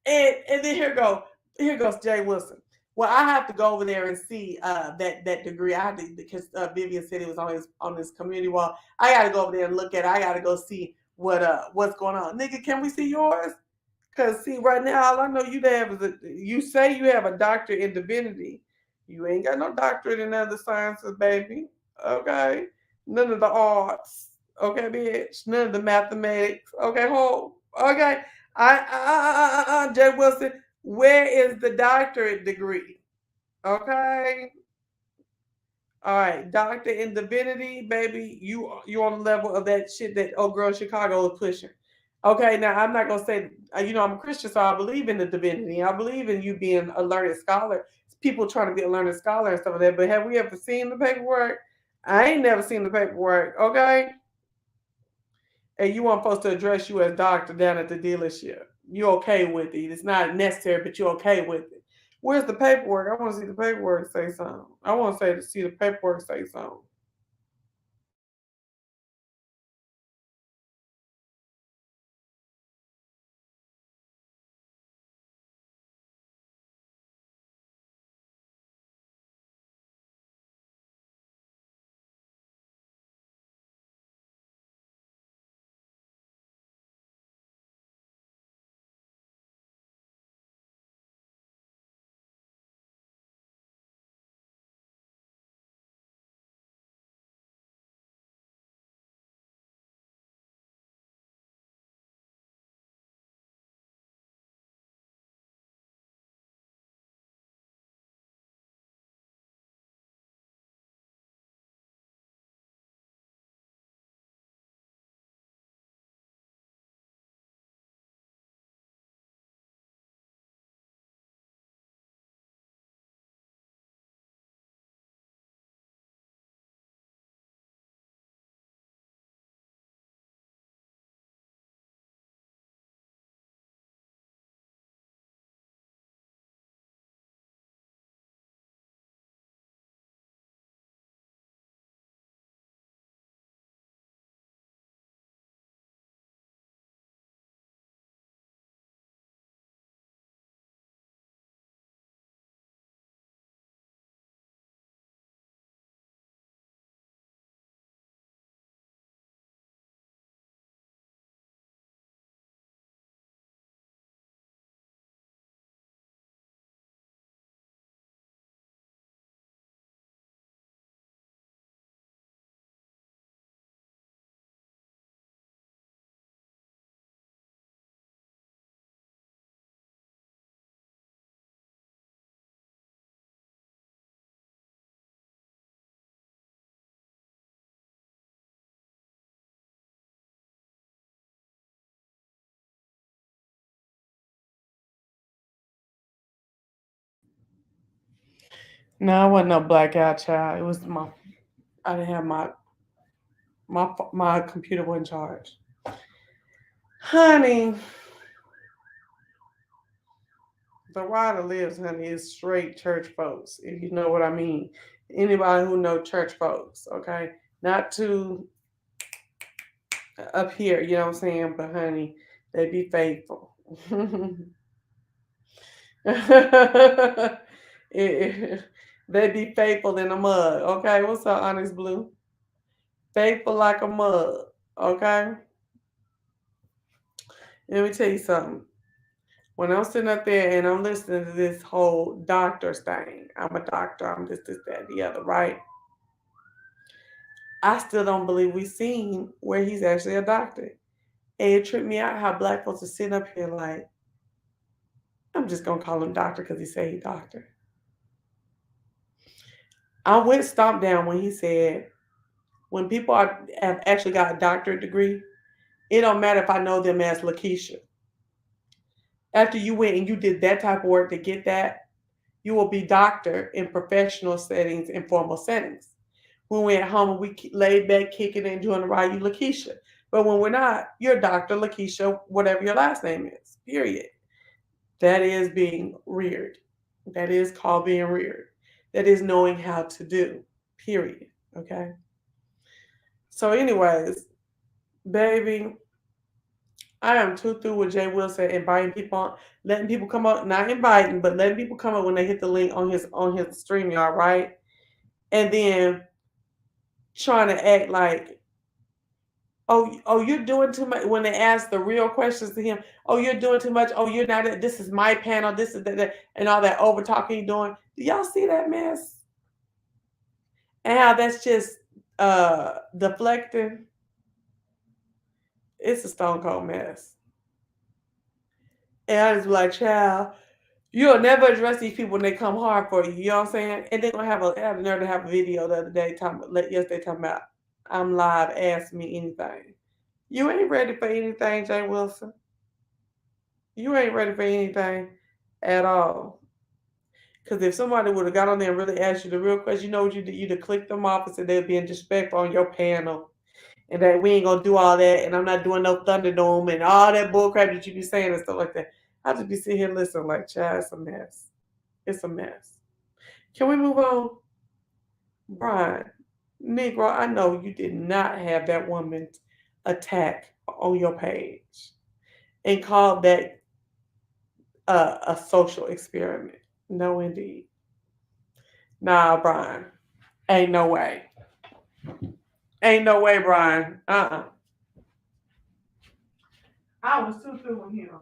And then here goes Jay Wilson. Well, I have to go over there and see that degree. I have to because Vivian said it was on his community wall. I got to go over there and look at it. I got to go see what's going on. Nigga, can we see yours? Cause see, right now all I know you have is you say you have a doctorate in divinity. You ain't got no doctorate in other sciences, baby. Okay, none of the arts. Okay, bitch. None of the mathematics. Okay, hold. Okay, Jay Wilson. Where is the doctorate degree? Okay, all right, doctor in divinity, baby. You on the level of that shit that old girl in Chicago is pushing. Okay, now I'm not gonna say I'm a Christian, so I believe in the divinity. I believe in you being a learned scholar. People trying to be a learned scholar and stuff like that. But have we ever seen the paperwork? I ain't never seen the paperwork. Okay, and you want folks to address you as doctor down at the dealership. You okay with it? It's not necessary, but you okay with it. Where's the paperwork? I want to see the paperwork say something. I want to see the paperwork say something. No, I wasn't no blackout child. It was I didn't have my computer wasn't charged. Honey, the water lives, honey, is straight church folks, if you know what I mean. Anybody who know church folks, okay? Not too up here, you know what I'm saying? But honey, they be faithful. They be faithful in the mud. Okay, what's up, Honest Blue? Faithful like a mud. Okay, let me tell you something. When I'm sitting up there and I'm listening to this whole doctor's thing, I'm a doctor, I'm this, that, the other, right? I still don't believe we've seen where he's actually a doctor. And it tripped me out how black folks are sitting up here like, I'm just gonna call him doctor because he said he doctor. I went stomp down when he said when people have actually got a doctorate degree, it don't matter if I know them as Lakeisha. After you went and you did that type of work to get that, you will be doctor in professional settings and formal settings. When we're at home and we laid back, kicking and doing the right, you Lakeisha. But when we're not, you're Dr. Lakeisha, whatever your last name is, period. That is being reared. That is called being reared. That is knowing how to do, period. Okay? So, anyways, baby, I am too through with Jay Wilson inviting people on, letting people come up, not inviting, but letting people come up when they hit the link on his StreamYard, right? And then trying to act like, oh, you're doing too much when they ask the real questions to him. Oh, you're doing too much. Oh, you're not. This is my panel. This is that, and all that over talking you're doing. Do y'all see that mess? And how that's just deflecting. It's a stone cold mess. And I just be like, child, you'll never address these people when they come hard for you. You know what I'm saying? And they're gonna have the nerve to have a video the other day yesterday talking about I'm live, ask me anything. You ain't ready for anything, Jay Wilson. You ain't ready for anything at all. Because if somebody would have got on there and really asked you the real question, you know what you did? You'd have clicked them off and said they're being disrespectful on your panel. And that we ain't gonna do all that, and I'm not doing no Thunderdome and all that bullcrap that you be saying and stuff like that. I just be sitting here listening like, child, it's a mess. It's a mess. Can we move on? Brian, Negro, I know you did not have that woman attack on your page and call that a social experiment. No, indeed. Nah, Brian. Ain't no way. Ain't no way, Brian. I was too through with him.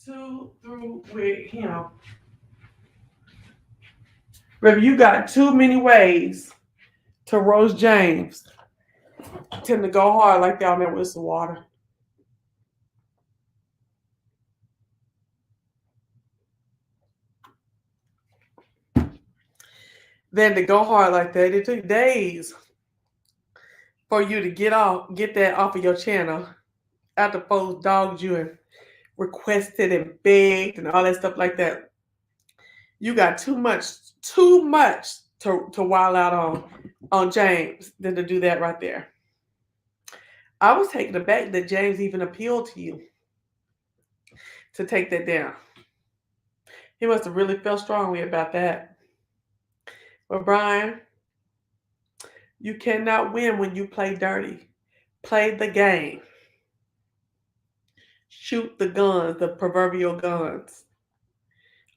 Too through with him. Baby, you got too many ways to roast James. Tend to go hard like that on there with some water. Then to go hard like that, it took days for you to get that off of your channel after folks dogged you and requested and begged and all that stuff like that. You got too much to wild out on James than to do that right there. I was taken aback that James even appealed to you to take that down. He must have really felt strongly about that. But Brian, you cannot win when you play dirty. Play the game. Shoot the guns, the proverbial guns.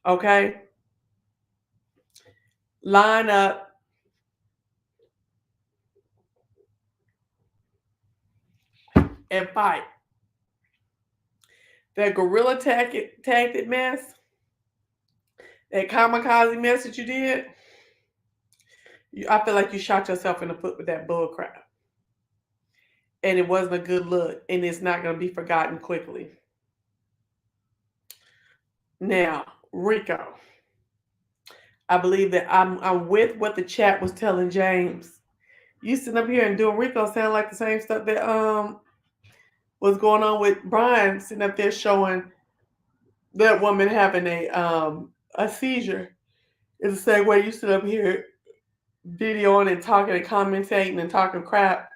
Okay? Line up. And fight. That guerrilla tactic mess, that kamikaze mess that you did, I feel like you shot yourself in the foot with that bull crap. And it wasn't a good look, and it's not going to be forgotten quickly. Now, Rico, I believe that I'm with what the chat was telling James. You sitting up here and doing Rico sound like the same stuff that was going on with Brian sitting up there showing that woman having a seizure. It's the same way you sit up here videoing and talking and commentating and talking crap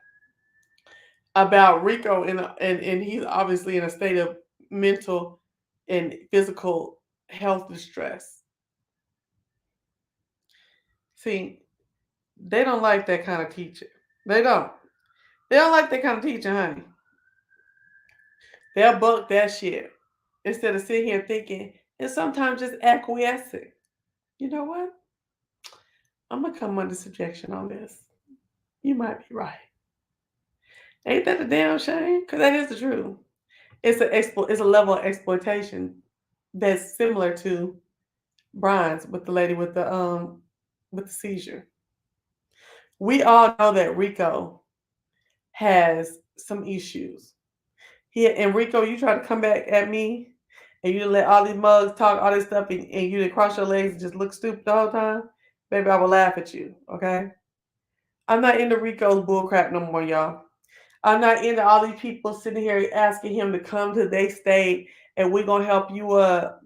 about Rico and he's obviously in a state of mental and physical health distress. See, they don't like that kind of teaching. They don't. They don't like that kind of teaching, honey. They'll book that shit instead of sitting here thinking and sometimes just acquiescing. You know what? I'm gonna come under subjection on this. You might be right. Ain't that a damn shame? Because that is the truth. It's a level of exploitation that's similar to Brian's with the lady with the seizure. We all know that Rico has some issues. And Rico, you try to come back at me and you let all these mugs talk all this stuff and you didn't cross your legs and just look stupid the whole time, baby, I will laugh at you, okay? I'm not into Rico's bullcrap no more, y'all. I'm not into all these people sitting here asking him to come to their state and we're gonna help you up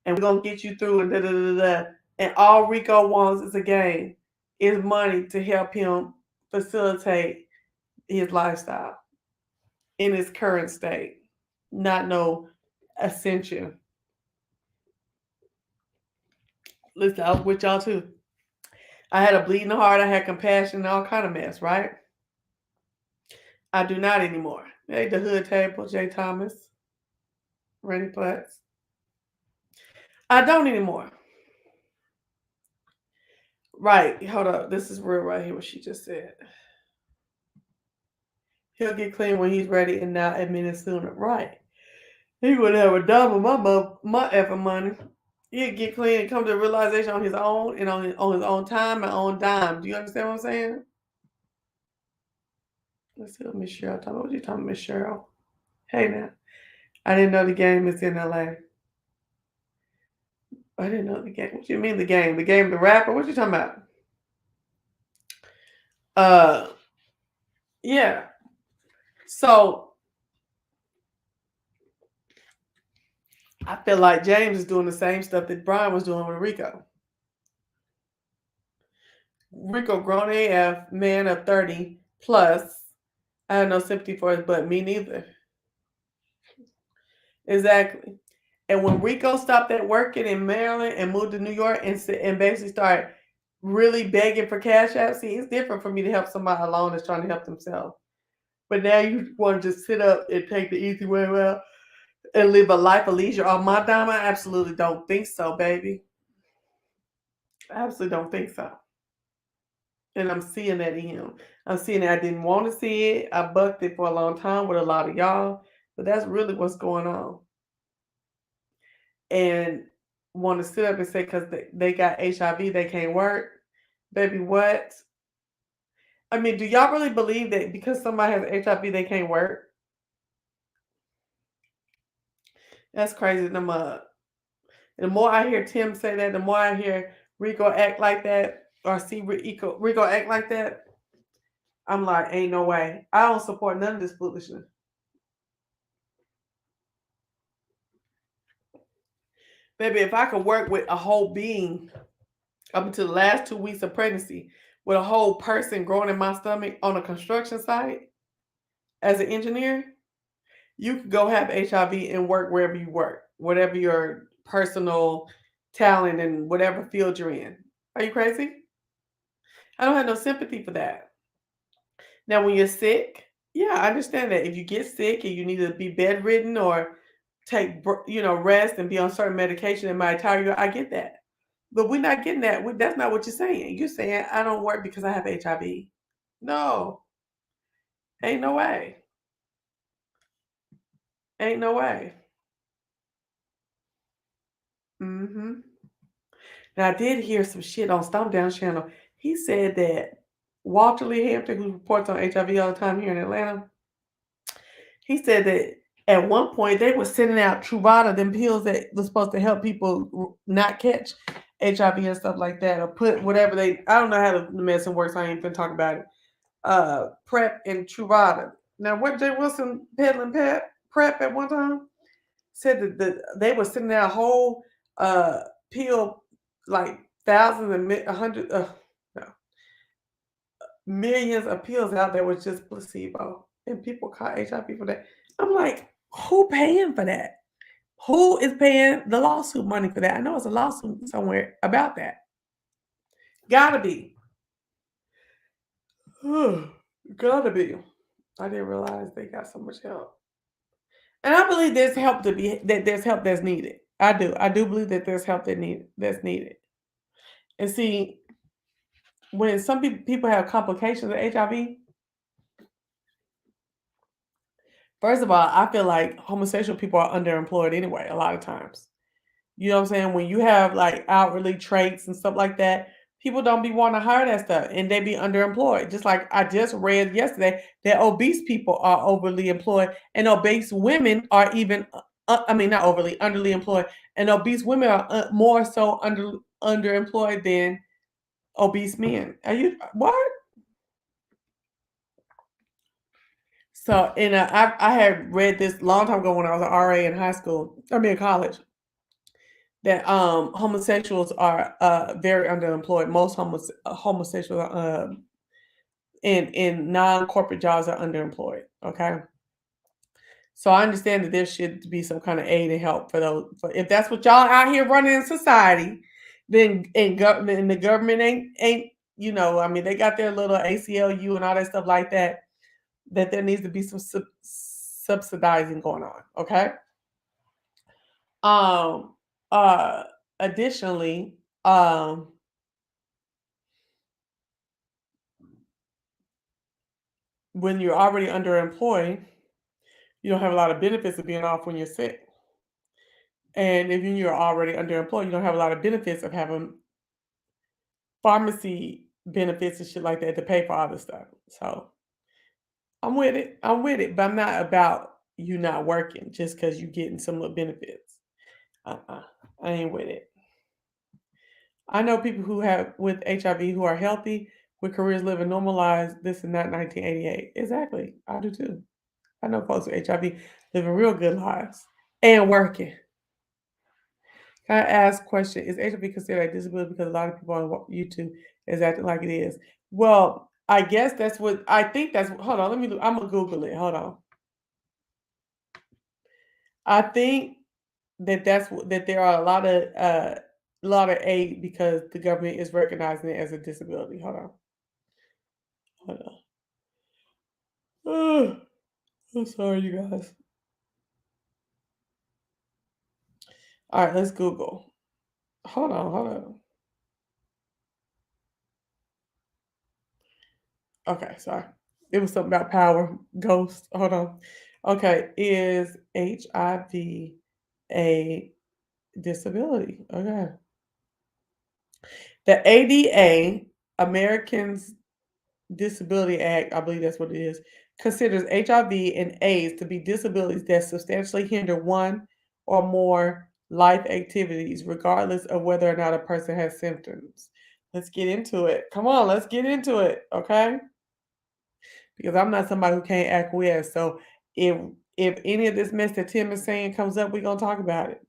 and we're gonna get you through and da da da da. And all Rico wants is a game, is money to help him facilitate his lifestyle in his current state. Not no ascension. Listen, I was with y'all too. I had a bleeding heart, I had compassion, and all kind of mess, right? I do not anymore. Hey, the hood table, Jay Thomas, Randy Platts. I don't anymore. Right, hold up. This is real right here, what she just said. He'll get clean when he's ready and not admit it sooner. Right. He would have a dime of my effing money. He'd get clean and come to a realization on his own and on his own time and on dime. Do you understand what I'm saying? Let's see what Miss Cheryl talking about. What you talking about, Miss Cheryl? Hey now. I didn't know the game is in LA. I didn't know the game. What you mean the game? The game, the rapper? What you talking about? Yeah. So I feel like James is doing the same stuff that Brian was doing with Rico. Rico, grown AF, man of 30 plus. I have no sympathy for his butt. Me neither. Exactly. And when Rico stopped at working in Maryland and moved to New York and basically started really begging for cash apps, see, it's different for me to help somebody alone that's trying to help themselves. But now you want to just sit up and take the easy way out and live a life of leisure on my dime? I absolutely don't think so, baby. I absolutely don't think so. And I'm seeing that in him. I'm seeing it. I didn't want to see it. I bucked it for a long time with a lot of y'all. But that's really what's going on. And want to sit up and say because they got HIV, they can't work. Baby, what? I mean, do y'all really believe that because somebody has HIV, they can't work? That's crazy. The more I hear Tim say that, the more I hear Rico act like that, or see Rico act like that, I'm like, ain't no way. I don't support none of this foolishness. Baby, if I could work with a whole being up until the last 2 weeks of pregnancy with a whole person growing in my stomach on a construction site as an engineer, you could go have HIV and work wherever you work, whatever your personal talent and whatever field you're in. Are you crazy? I don't have no sympathy for that. Now, when you're sick, yeah, I understand that. If you get sick and you need to be bedridden or take, rest and be on certain medication, it might tire you. I get that. But we're not getting that. That's not what you're saying. You're saying, I don't work because I have HIV. No, ain't no way. Ain't no way. Mm-hmm. Now, I did hear some shit on Stomp Down channel. He said that Walter Lee Hampton, who reports on HIV all the time here in Atlanta, he said that at one point they were sending out Truvada, them pills that was supposed to help people not catch HIV and stuff like that, or put whatever I don't know how the medicine works. I ain't gonna talk about it. Prep and Truvada. Now, what Jay Wilson peddling prep at one time said that they were sending out a whole pill, like thousands and no, millions of pills out there was just placebo, and people caught HIV for that. I'm like, who paying for that? Who is paying the lawsuit money for that? I know it's a lawsuit somewhere about that. Gotta be. Gotta be. I didn't realize they got so much help. And I believe there's help there's help that's needed. I do believe that there's help that's needed. And see, when some people have complications of HIV, first of all, I feel like homosexual people are underemployed anyway. A lot of times, you know what I'm saying. When you have like outwardly traits and stuff like that, people don't be wanting to hire that stuff, and they be underemployed. Just like I just read yesterday that obese people are overly employed, and obese women are even. I mean, not overly, underly employed, and obese women are more so underemployed than obese men. Are you what? So, and I had read this long time ago when I was an RA in high school. I mean, in college, that homosexuals are very underemployed. Most homosexuals are, in non corporate jobs are underemployed. Okay, so I understand that there should be some kind of aid and help for those. For, if that's what y'all out here running in society, then in government and the government ain't I mean they got their little ACLU and all that stuff like that. That there needs to be some subsidizing going on. Okay. Um. Uh. Additionally, when you're already underemployed, you don't have a lot of benefits of being off when you're sick. And if you're already underemployed, you don't have a lot of benefits of having pharmacy benefits and shit like that to pay for all this stuff. So I'm with it. I'm with it. But I'm not about you not working just because you're getting some little benefits. Uh-uh. I ain't with it. I know people who have with HIV who are healthy, with careers living normal lives. This is not 1988. Exactly. I do too. I know folks with HIV living real good lives and working. Can I ask a question? Is HIV considered a disability because a lot of people on YouTube is acting like it is? Well, I guess that's what I think. That's hold on. Let me. I'm gonna Google it. Hold on. I think that there are a lot of aid because the government is recognizing it as a disability. Hold on. Hold on. Oh, I'm sorry, you guys. All right, let's Google. Hold on. Hold on. Okay, sorry. It was something about power. Ghost. Hold on. Okay, is HIV a disability? Okay. The ADA, Americans Disability Act, I believe that's what it is, considers HIV and AIDS to be disabilities that substantially hinder one or more life activities, regardless of whether or not a person has symptoms. Let's get into it. Come on, let's get into it. Okay. Because I'm not somebody who can't acquiesce. So if if any of this mess that Tim is saying comes up, we're gonna talk about it.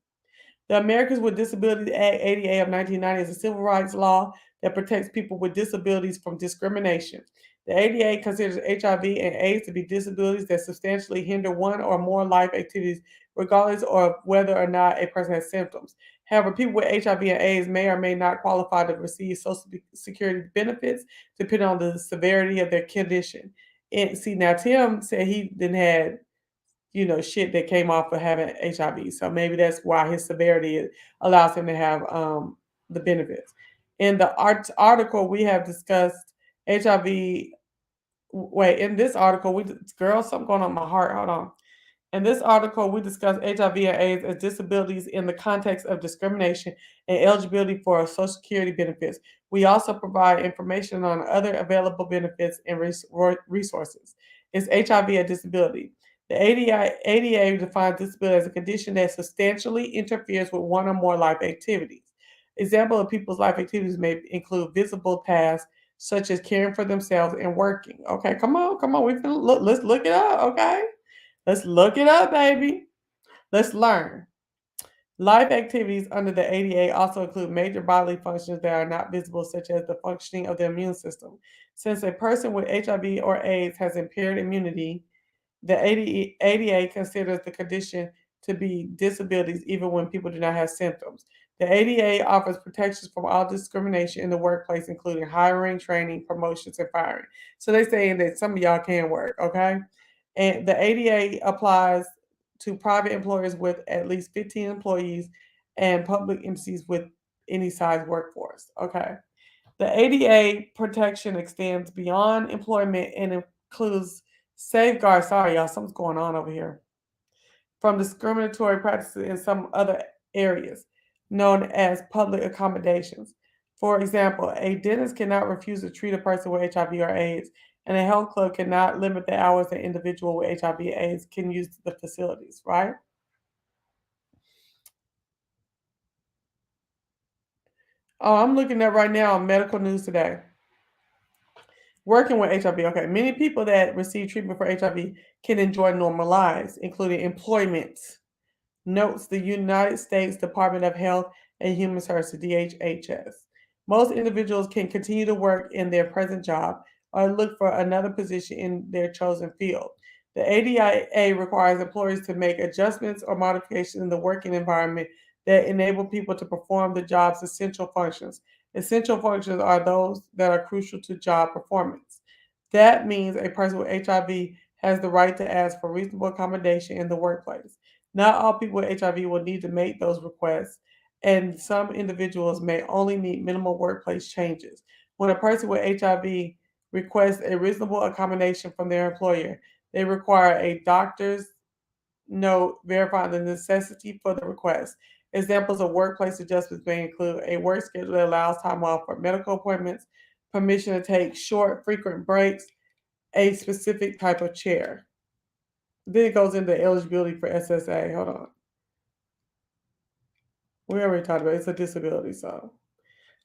The Americans with Disabilities Act 88 of 1990 is a civil rights law that protects people with disabilities from discrimination. The ADA considers HIV and AIDS to be disabilities that substantially hinder one or more life activities, regardless of whether or not a person has symptoms. However, people with HIV and AIDS may or may not qualify to receive Social Security benefits depending on the severity of their condition. And see, now Tim said he didn't had shit that came off of having HIV. So maybe that's why his severity allows him to have the benefits. In the article, we have discussed HIV. Wait, in this article, girl, something going on in my heart. Hold on. In this article, we discuss HIV and AIDS as disabilities in the context of discrimination and eligibility for Social Security benefits. We also provide information on other available benefits and resources. Is HIV a disability? The ADA defines disability as a condition that substantially interferes with one or more life activities. Example of people's life activities may include visible tasks such as caring for themselves and working. Okay, come on, come on. We can look. Let's look it up. Okay. Let's look it up, baby. Let's learn. Life activities under the ADA also include major bodily functions that are not visible, such as the functioning of the immune system. Since a person with HIV or AIDS has impaired immunity, the ADA considers the condition to be disabilities even when people do not have symptoms. The ADA offers protections from all discrimination in the workplace, including hiring, training, promotions, and firing. So they're saying that some of y'all can work, okay? And the ADA applies to private employers with at least 15 employees and public entities with any size workforce. Okay. The ADA protection extends beyond employment and includes safeguards. Sorry, y'all, something's going on over here. From discriminatory practices in some other areas, known as public accommodations. For example, a dentist cannot refuse to treat a person with HIV or AIDS, and a health club cannot limit the hours an individual with HIV or AIDS can use the facilities, right? Oh, I'm looking at right now on medical news today. Working with HIV, okay. Many people that receive treatment for HIV can enjoy normal lives, including employment, notes the United States Department of Health and Human Services, DHHS. Most individuals can continue to work in their present job or look for another position in their chosen field. The ADIA requires employers to make adjustments or modifications in the working environment that enable people to perform the job's essential functions. Essential functions are those that are crucial to job performance. That means a person with HIV has the right to ask for reasonable accommodation in the workplace. Not all people with HIV will need to make those requests, and some individuals may only need minimal workplace changes. When a person with HIV requests a reasonable accommodation from their employer, they require a doctor's note verifying the necessity for the request. Examples of workplace adjustments may include a work schedule that allows time off for medical appointments, permission to take short, frequent breaks, a specific type of chair. Then it goes into eligibility for SSA. Hold on. We already talked about it. It's a disability, so.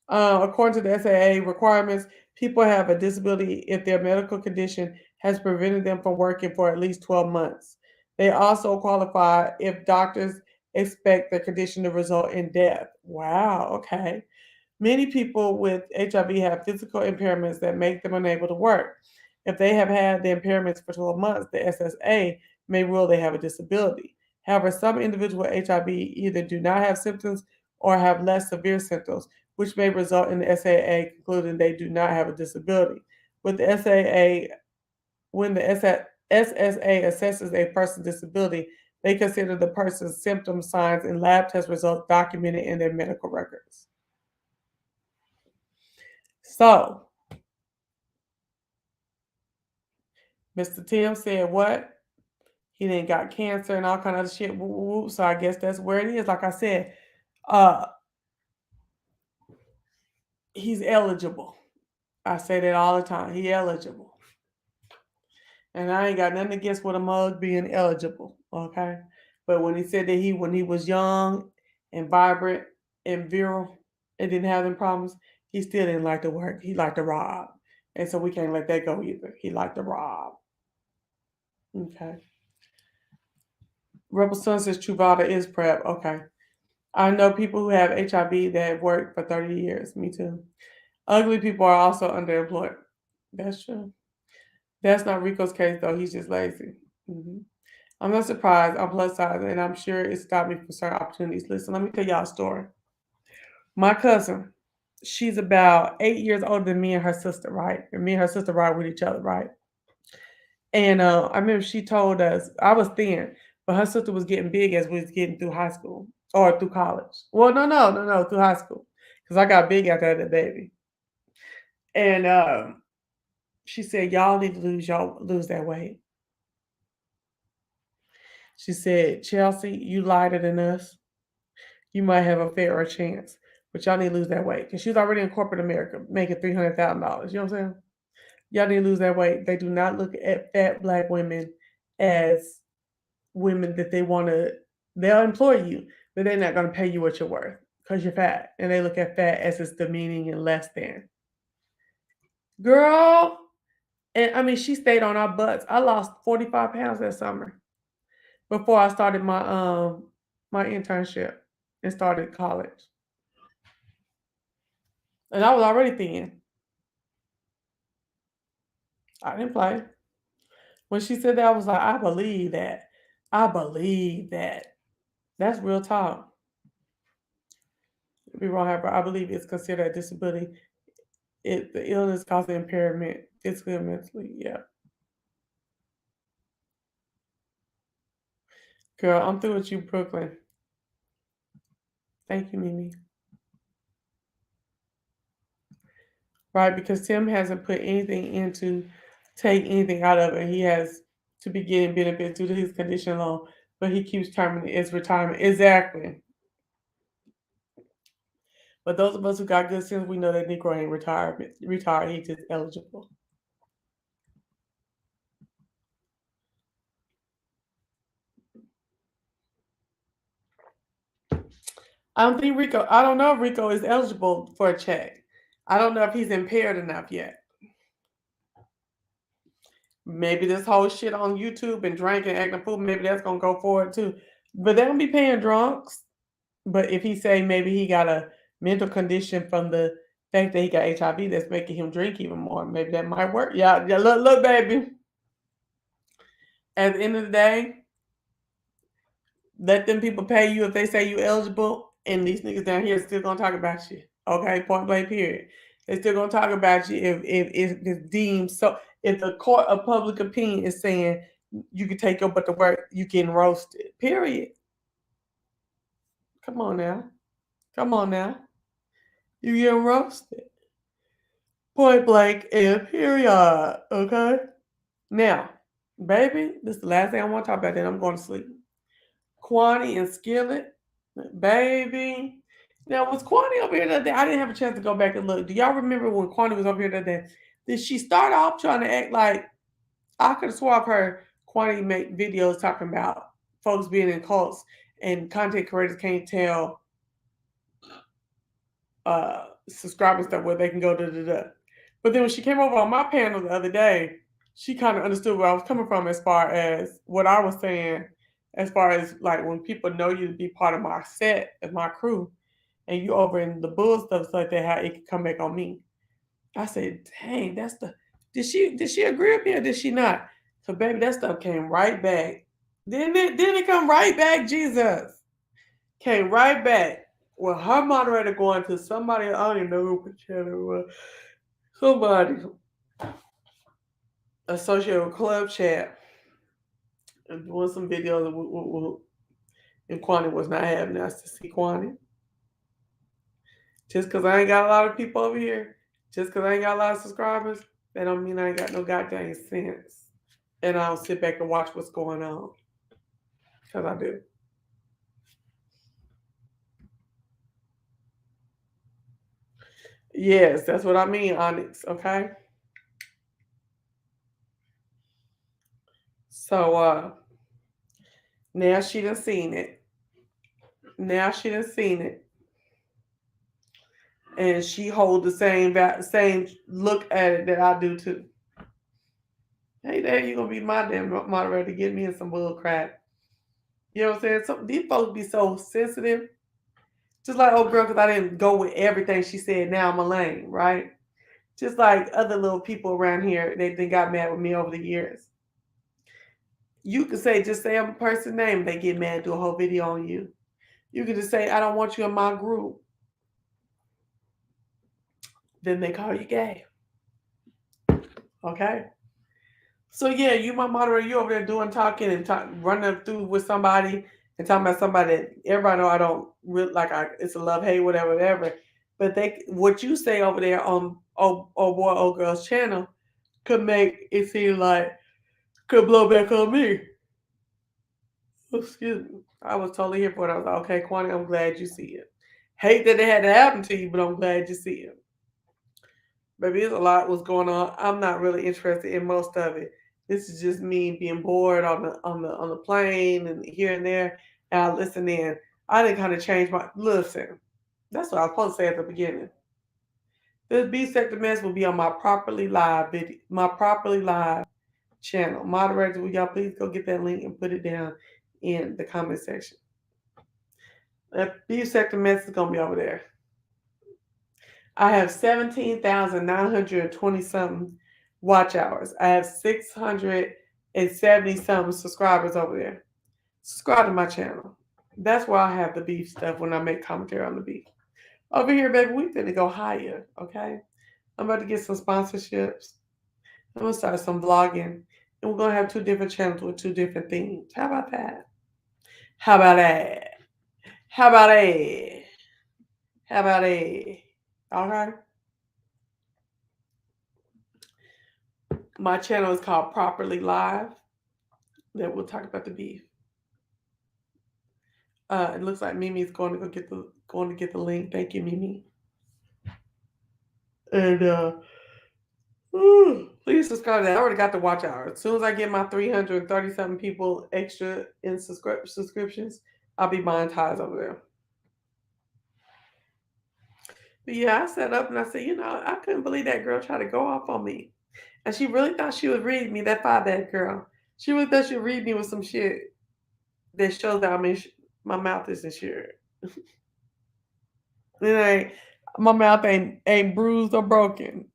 According to the SAA requirements, people have a disability if their medical condition has prevented them from working for at least 12 months. They also qualify if doctors expect the condition to result in death. Wow, okay. Many people with HIV have physical impairments that make them unable to work. If they have had the impairments for 12 months, the SSA may rule they have a disability. However, some individuals with HIV either do not have symptoms or have less severe symptoms, which may result in the SAA concluding they do not have a disability. With the SAA, when the SSA assesses a person's disability, they consider the person's symptoms, signs, and lab test results documented in their medical records. So, Mr. Tim said what? He then got cancer and all kind of other shit. Woo, woo, woo. So I guess that's where it is. Like I said, uh, he's eligible. I say that all the time. He eligible. And I ain't got nothing against with a mug being eligible. Okay. But when he said that when he was young and vibrant and virile and didn't have them problems, he still didn't like to work. He liked to rob. And so we can't let that go either. He liked to rob. Okay. Rebel Son says Truvada is PrEP. Okay. I know people who have HIV that have worked for 30 years. Me too. Ugly people are also underemployed. That's true. That's not Rico's case, though. He's just lazy. Hmm. I'm not surprised. I'm plus size, and I'm sure it stopped me from certain opportunities. Listen, let me tell y'all a story. My cousin, she's about 8 years older than me and her sister, right? And me and her sister ride with each other, right? And I remember she told us I was thin, but her sister was getting big as we was getting through high school or through college. Well, no, through high school, because I got big after that baby. And she said, "Y'all need to lose that weight." She said, "Chelsea, you lighter than us. You might have a fairer chance, but y'all need to lose that weight." Because she's already in corporate America, making $300,000. You know what I'm saying? Y'all need to lose that weight. They do not look at fat black women as women that they want to. They'll employ you, but they're not going to pay you what you're worth because you're fat, and they look at fat as it's demeaning and less than. Girl, and I mean, she stayed on our butts. I lost 45 pounds that summer before I started my internship and started college. And I was already thin. I didn't play. When she said that, I was like, I believe that. I believe that. That's real talk. Be wrong, however, I believe it's considered a disability. The illness causes impairment physically and mentally. Yeah. Girl, I'm through with you, Brooklyn. Thank you, Mimi. Right, because Tim hasn't put anything into take anything out of it. He has to be getting benefits due to his condition alone, but he keeps terming it as retirement. Exactly. But those of us who got good sense, we know that Negro ain't retired. He's just eligible. I don't know if Rico is eligible for a check. I don't know if he's impaired enough yet. Maybe this whole shit on YouTube and drinking, acting a fool, maybe that's gonna go forward too. But they don't be paying drunks. But if he say maybe he got a mental condition from the fact that he got HIV that's making him drink even more, maybe that might work. Yeah, yeah. Look, baby. At the end of the day, let them people pay you if they say you eligible, and these niggas down here still gonna talk about you. Okay, point blank. Period. They still gonna talk about you if it's deemed so. If the court of public opinion is saying you can take your butt to work, you getting roasted. Period. Come on now. Come on now. You getting roasted. Point blank and period. Okay? Now, baby, this is the last thing I want to talk about, then I'm going to sleep. Kwani and Skillet, baby. Now, was Kwani over here that day? I didn't have a chance to go back and look. Do y'all remember when Kwani was over here that day? Did she start off trying to act like I could have swore I've heard Kwani make videos talking about folks being in cults and content creators can't tell subscribers stuff where they can go da da da. But then when she came over on my panel the other day, she kind of understood where I was coming from as far as what I was saying, as far as like when people know you to be part of my set and my crew, and you over in the bull stuff like that, how it can come back on me. I said, dang, that's the did she agree with me or did she not? So baby, that stuff came right back. Didn't it come right back, Jesus? Came right back with her moderator going to somebody, I don't even know who channel it was. Somebody associated with Club Chat and doing some videos and Kwani was not having us to see Kwani. Just because I ain't got a lot of people over here, just because I ain't got a lot of subscribers, that don't mean I ain't got no goddamn sense. And I don't sit back and watch what's going on. Because I do. Yes, that's what I mean, Onyx, okay? So now she done seen it. Now she done seen it. And she hold the same look at it that I do too. Hey, there you gonna be my damn moderator to get me in some bull crap. You know what I'm saying? So these folks be so sensitive. Just like old girl, because I didn't go with everything she said. Now I'm a lame, right? Just like other little people around here, they got mad with me over the years. You can just say I'm a person's name. They get mad, do a whole video on you. You can just say I don't want you in my group. Then they call you gay. Okay. So yeah, you my moderator. You over there doing talking and running through with somebody and talking about somebody that everybody know I don't really like. It's a love hate whatever. But what you say over there on old boy old girl's channel could make it seem like could blow back on me. Excuse me. I was totally here for it. I was like, okay, Kwani, I'm glad you see it. Hate that it had to happen to you, but I'm glad you see it. Baby, there's a lot was going on. I'm not really interested in most of it. This is just me being bored on the plane and here and there. And I listen in. I didn't kind of change my listen. That's what I was supposed to say at the beginning. This B-Sector Mess will be on my Properly Live video, my Properly Live channel. Moderators, will y'all please go get that link and put it down in the comment section. That B-Sector Mess is gonna be over there. I have 17,920 something watch hours. I have 670 something subscribers over there. Subscribe to my channel. That's where I have the beef stuff when I make commentary on the beef. Over here, baby, we finna go higher, okay? I'm about to get some sponsorships. I'm gonna start some vlogging. And we're gonna have 2 different channels with 2 different themes. How about that? How about that? How about that? How about that? Okay. My channel is called Properly Live. Then we'll talk about the beef. It looks like Mimi's going to get the link. Thank you, Mimi. And please subscribe to that. I already got the watch hour. As soon as I get my 337 people extra in subscriptions, I'll be monetized over there. But yeah, I sat up and I said, I couldn't believe that girl tried to go off on me. And she really thought she was reading me, that 5 girl. She really thought she would read me with some shit that shows that my mouth is insured. My mouth ain't bruised or broken.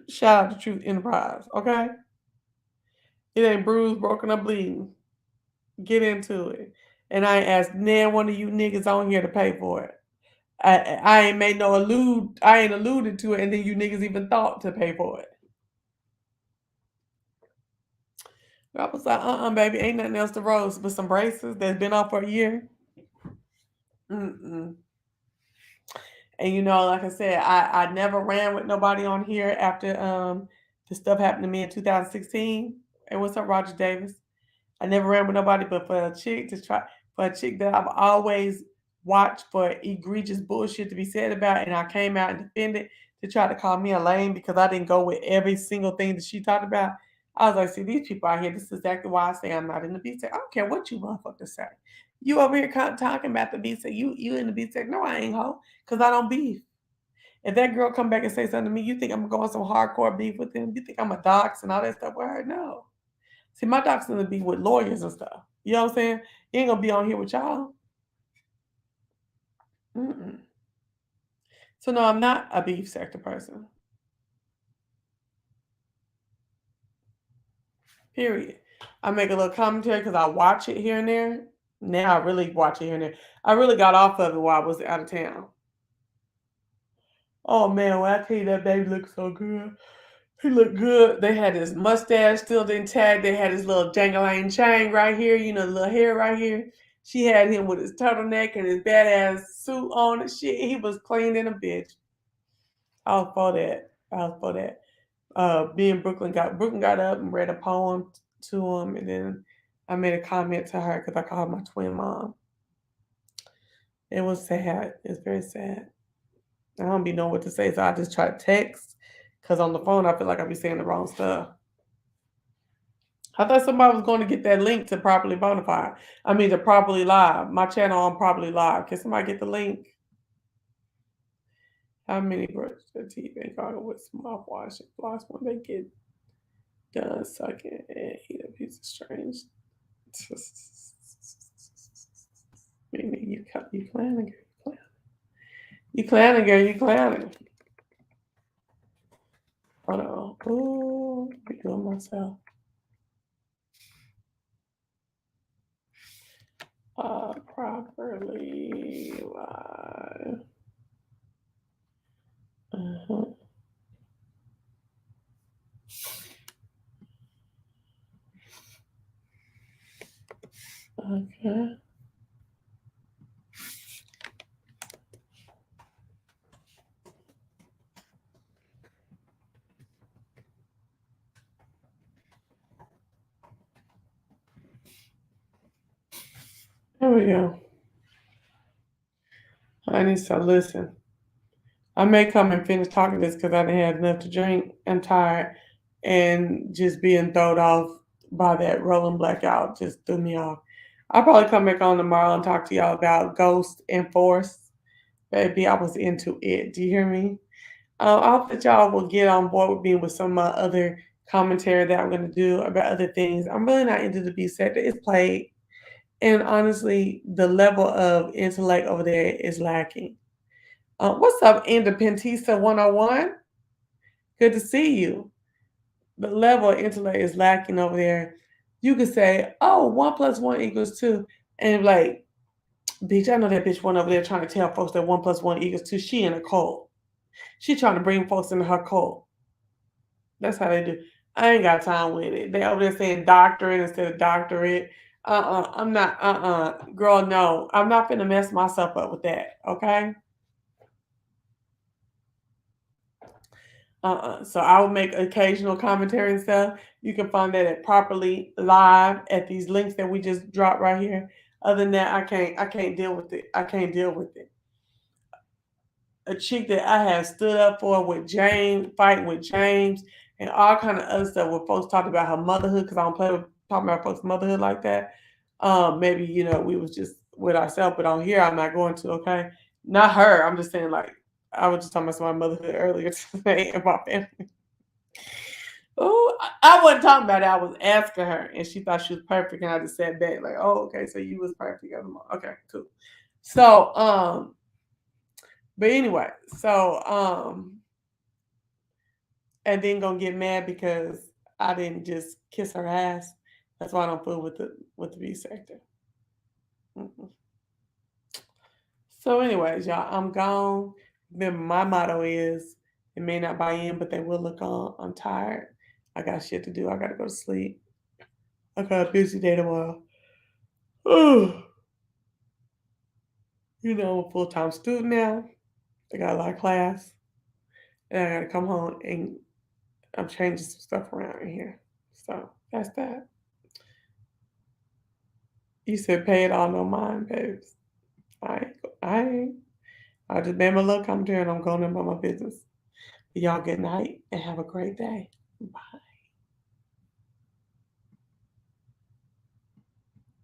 Shout out to Truth Enterprise, okay? It ain't bruised, broken, or bleeding. Get into it. And I ain't asked near one of you niggas on here to pay for it. I ain't made I ain't alluded to it, and then you niggas even thought to pay for it. I was like, baby, ain't nothing else to roast but some braces that's been off for a year. Mm-mm. And like I said, I never ran with nobody on here after the stuff happened to me in 2016. And what's up, Roger Davis? I never ran with nobody, but for a chick that I've always watched for egregious bullshit to be said about, and I came out and defended to try to call me a lame because I didn't go with every single thing that she talked about. I was like, see, these people out here, this is exactly why I say I'm not in the beat. I don't care what you motherfuckers say. You over here talking about the beat. You in the beat. No, I ain't hoe, because I don't beef. If that girl come back and say something to me, you think I'm going some hardcore beef with them? You think I'm a dox and all that stuff with her? No. See, my doc's gonna be with lawyers and stuff. You know what I'm saying? You ain't gonna be on here with y'all. Mm-mm. So no, I'm not a beef sector person. Period. I make a little commentary because I watch it here and there. Now I really watch it here and there. I really got off of it while I was out of town. Oh man, when I tell you that baby looked so good. He looked good. They had his mustache still intact. They had his little jangling chain right here, the little hair right here. She had him with his turtleneck and his badass suit on and shit. He was clean in a bitch. I was for that. Me and Brooklyn got up and read a poem to him, and then I made a comment to her because I called my twin mom. It was sad. It's very sad. I don't be knowing what to say, so I just try to text because on the phone I feel like I be saying the wrong stuff. I thought somebody was going to get that link to Properly Bonafide. To Properly Live. My channel on Properly Live. Can somebody get the link? How many brushes does teeth and gargle with mouthwash and floss when they get done sucking and eat a piece of strange? Maybe you clowning, girl. You clowning, girl. You clowning. Hold on. Ooh, I'm doing myself. Properly live. Uh-huh. Okay. There we go. I need to listen. I may come and finish talking this because I didn't have enough to drink. I'm tired, and just being thrown off by that rolling blackout just threw me off. I'll probably come back on tomorrow and talk to y'all about Ghost and Force. Baby, I was into it. Do you hear me? I hope that y'all will get on board with me with some other commentary that I'm going to do about other things. I'm really not into the beat sector. It's played. And honestly, the level of intellect over there is lacking. What's up, Independentista 101? Good to see you. The level of intellect is lacking over there. You could say, oh, 1 + 1 = 2. And like, bitch, I know that bitch went over there trying to tell folks that 1 + 1 = 2. She in a cult. She trying to bring folks into her cult. That's how they do. I ain't got time with it. They over there saying doctorate instead of doctorate. I'm not, girl, no. I'm not finna mess myself up with that, okay? So I will make occasional commentary and stuff. You can find that at Properly Live at these links that we just dropped right here. Other than that, I can't deal with it. I can't deal with it. A chick that I have stood up for with James, fighting with James, and all kind of other stuff where folks talked about her motherhood, because I don't play with talking about folks' motherhood like that. Maybe, we was just with ourselves, but on here I'm not going to, okay? Not her. I'm just saying, like, I was just talking about my motherhood earlier today and my family. Oh, I wasn't talking about it. I was asking her, and she thought she was perfect, and I just sat back like, "Oh, okay, so you was perfect as a mom. Okay, cool." So, but anyway, and then gonna get mad because I didn't just kiss her ass. That's why I don't fool with the B sector. Mm-mm. So, anyways, y'all, I'm gone. Then my motto is, it may not buy in, but they will look on. I'm tired. I got shit to do. I gotta go to sleep. I got a busy day tomorrow. I'm a full time student now. I got a lot of class, and I gotta come home and I'm changing some stuff around in here. So that's that. You said pay it all, no mind, babes. I ain't. I just made my little commentary and I'm going about my business. Y'all good night and have a great day. Bye.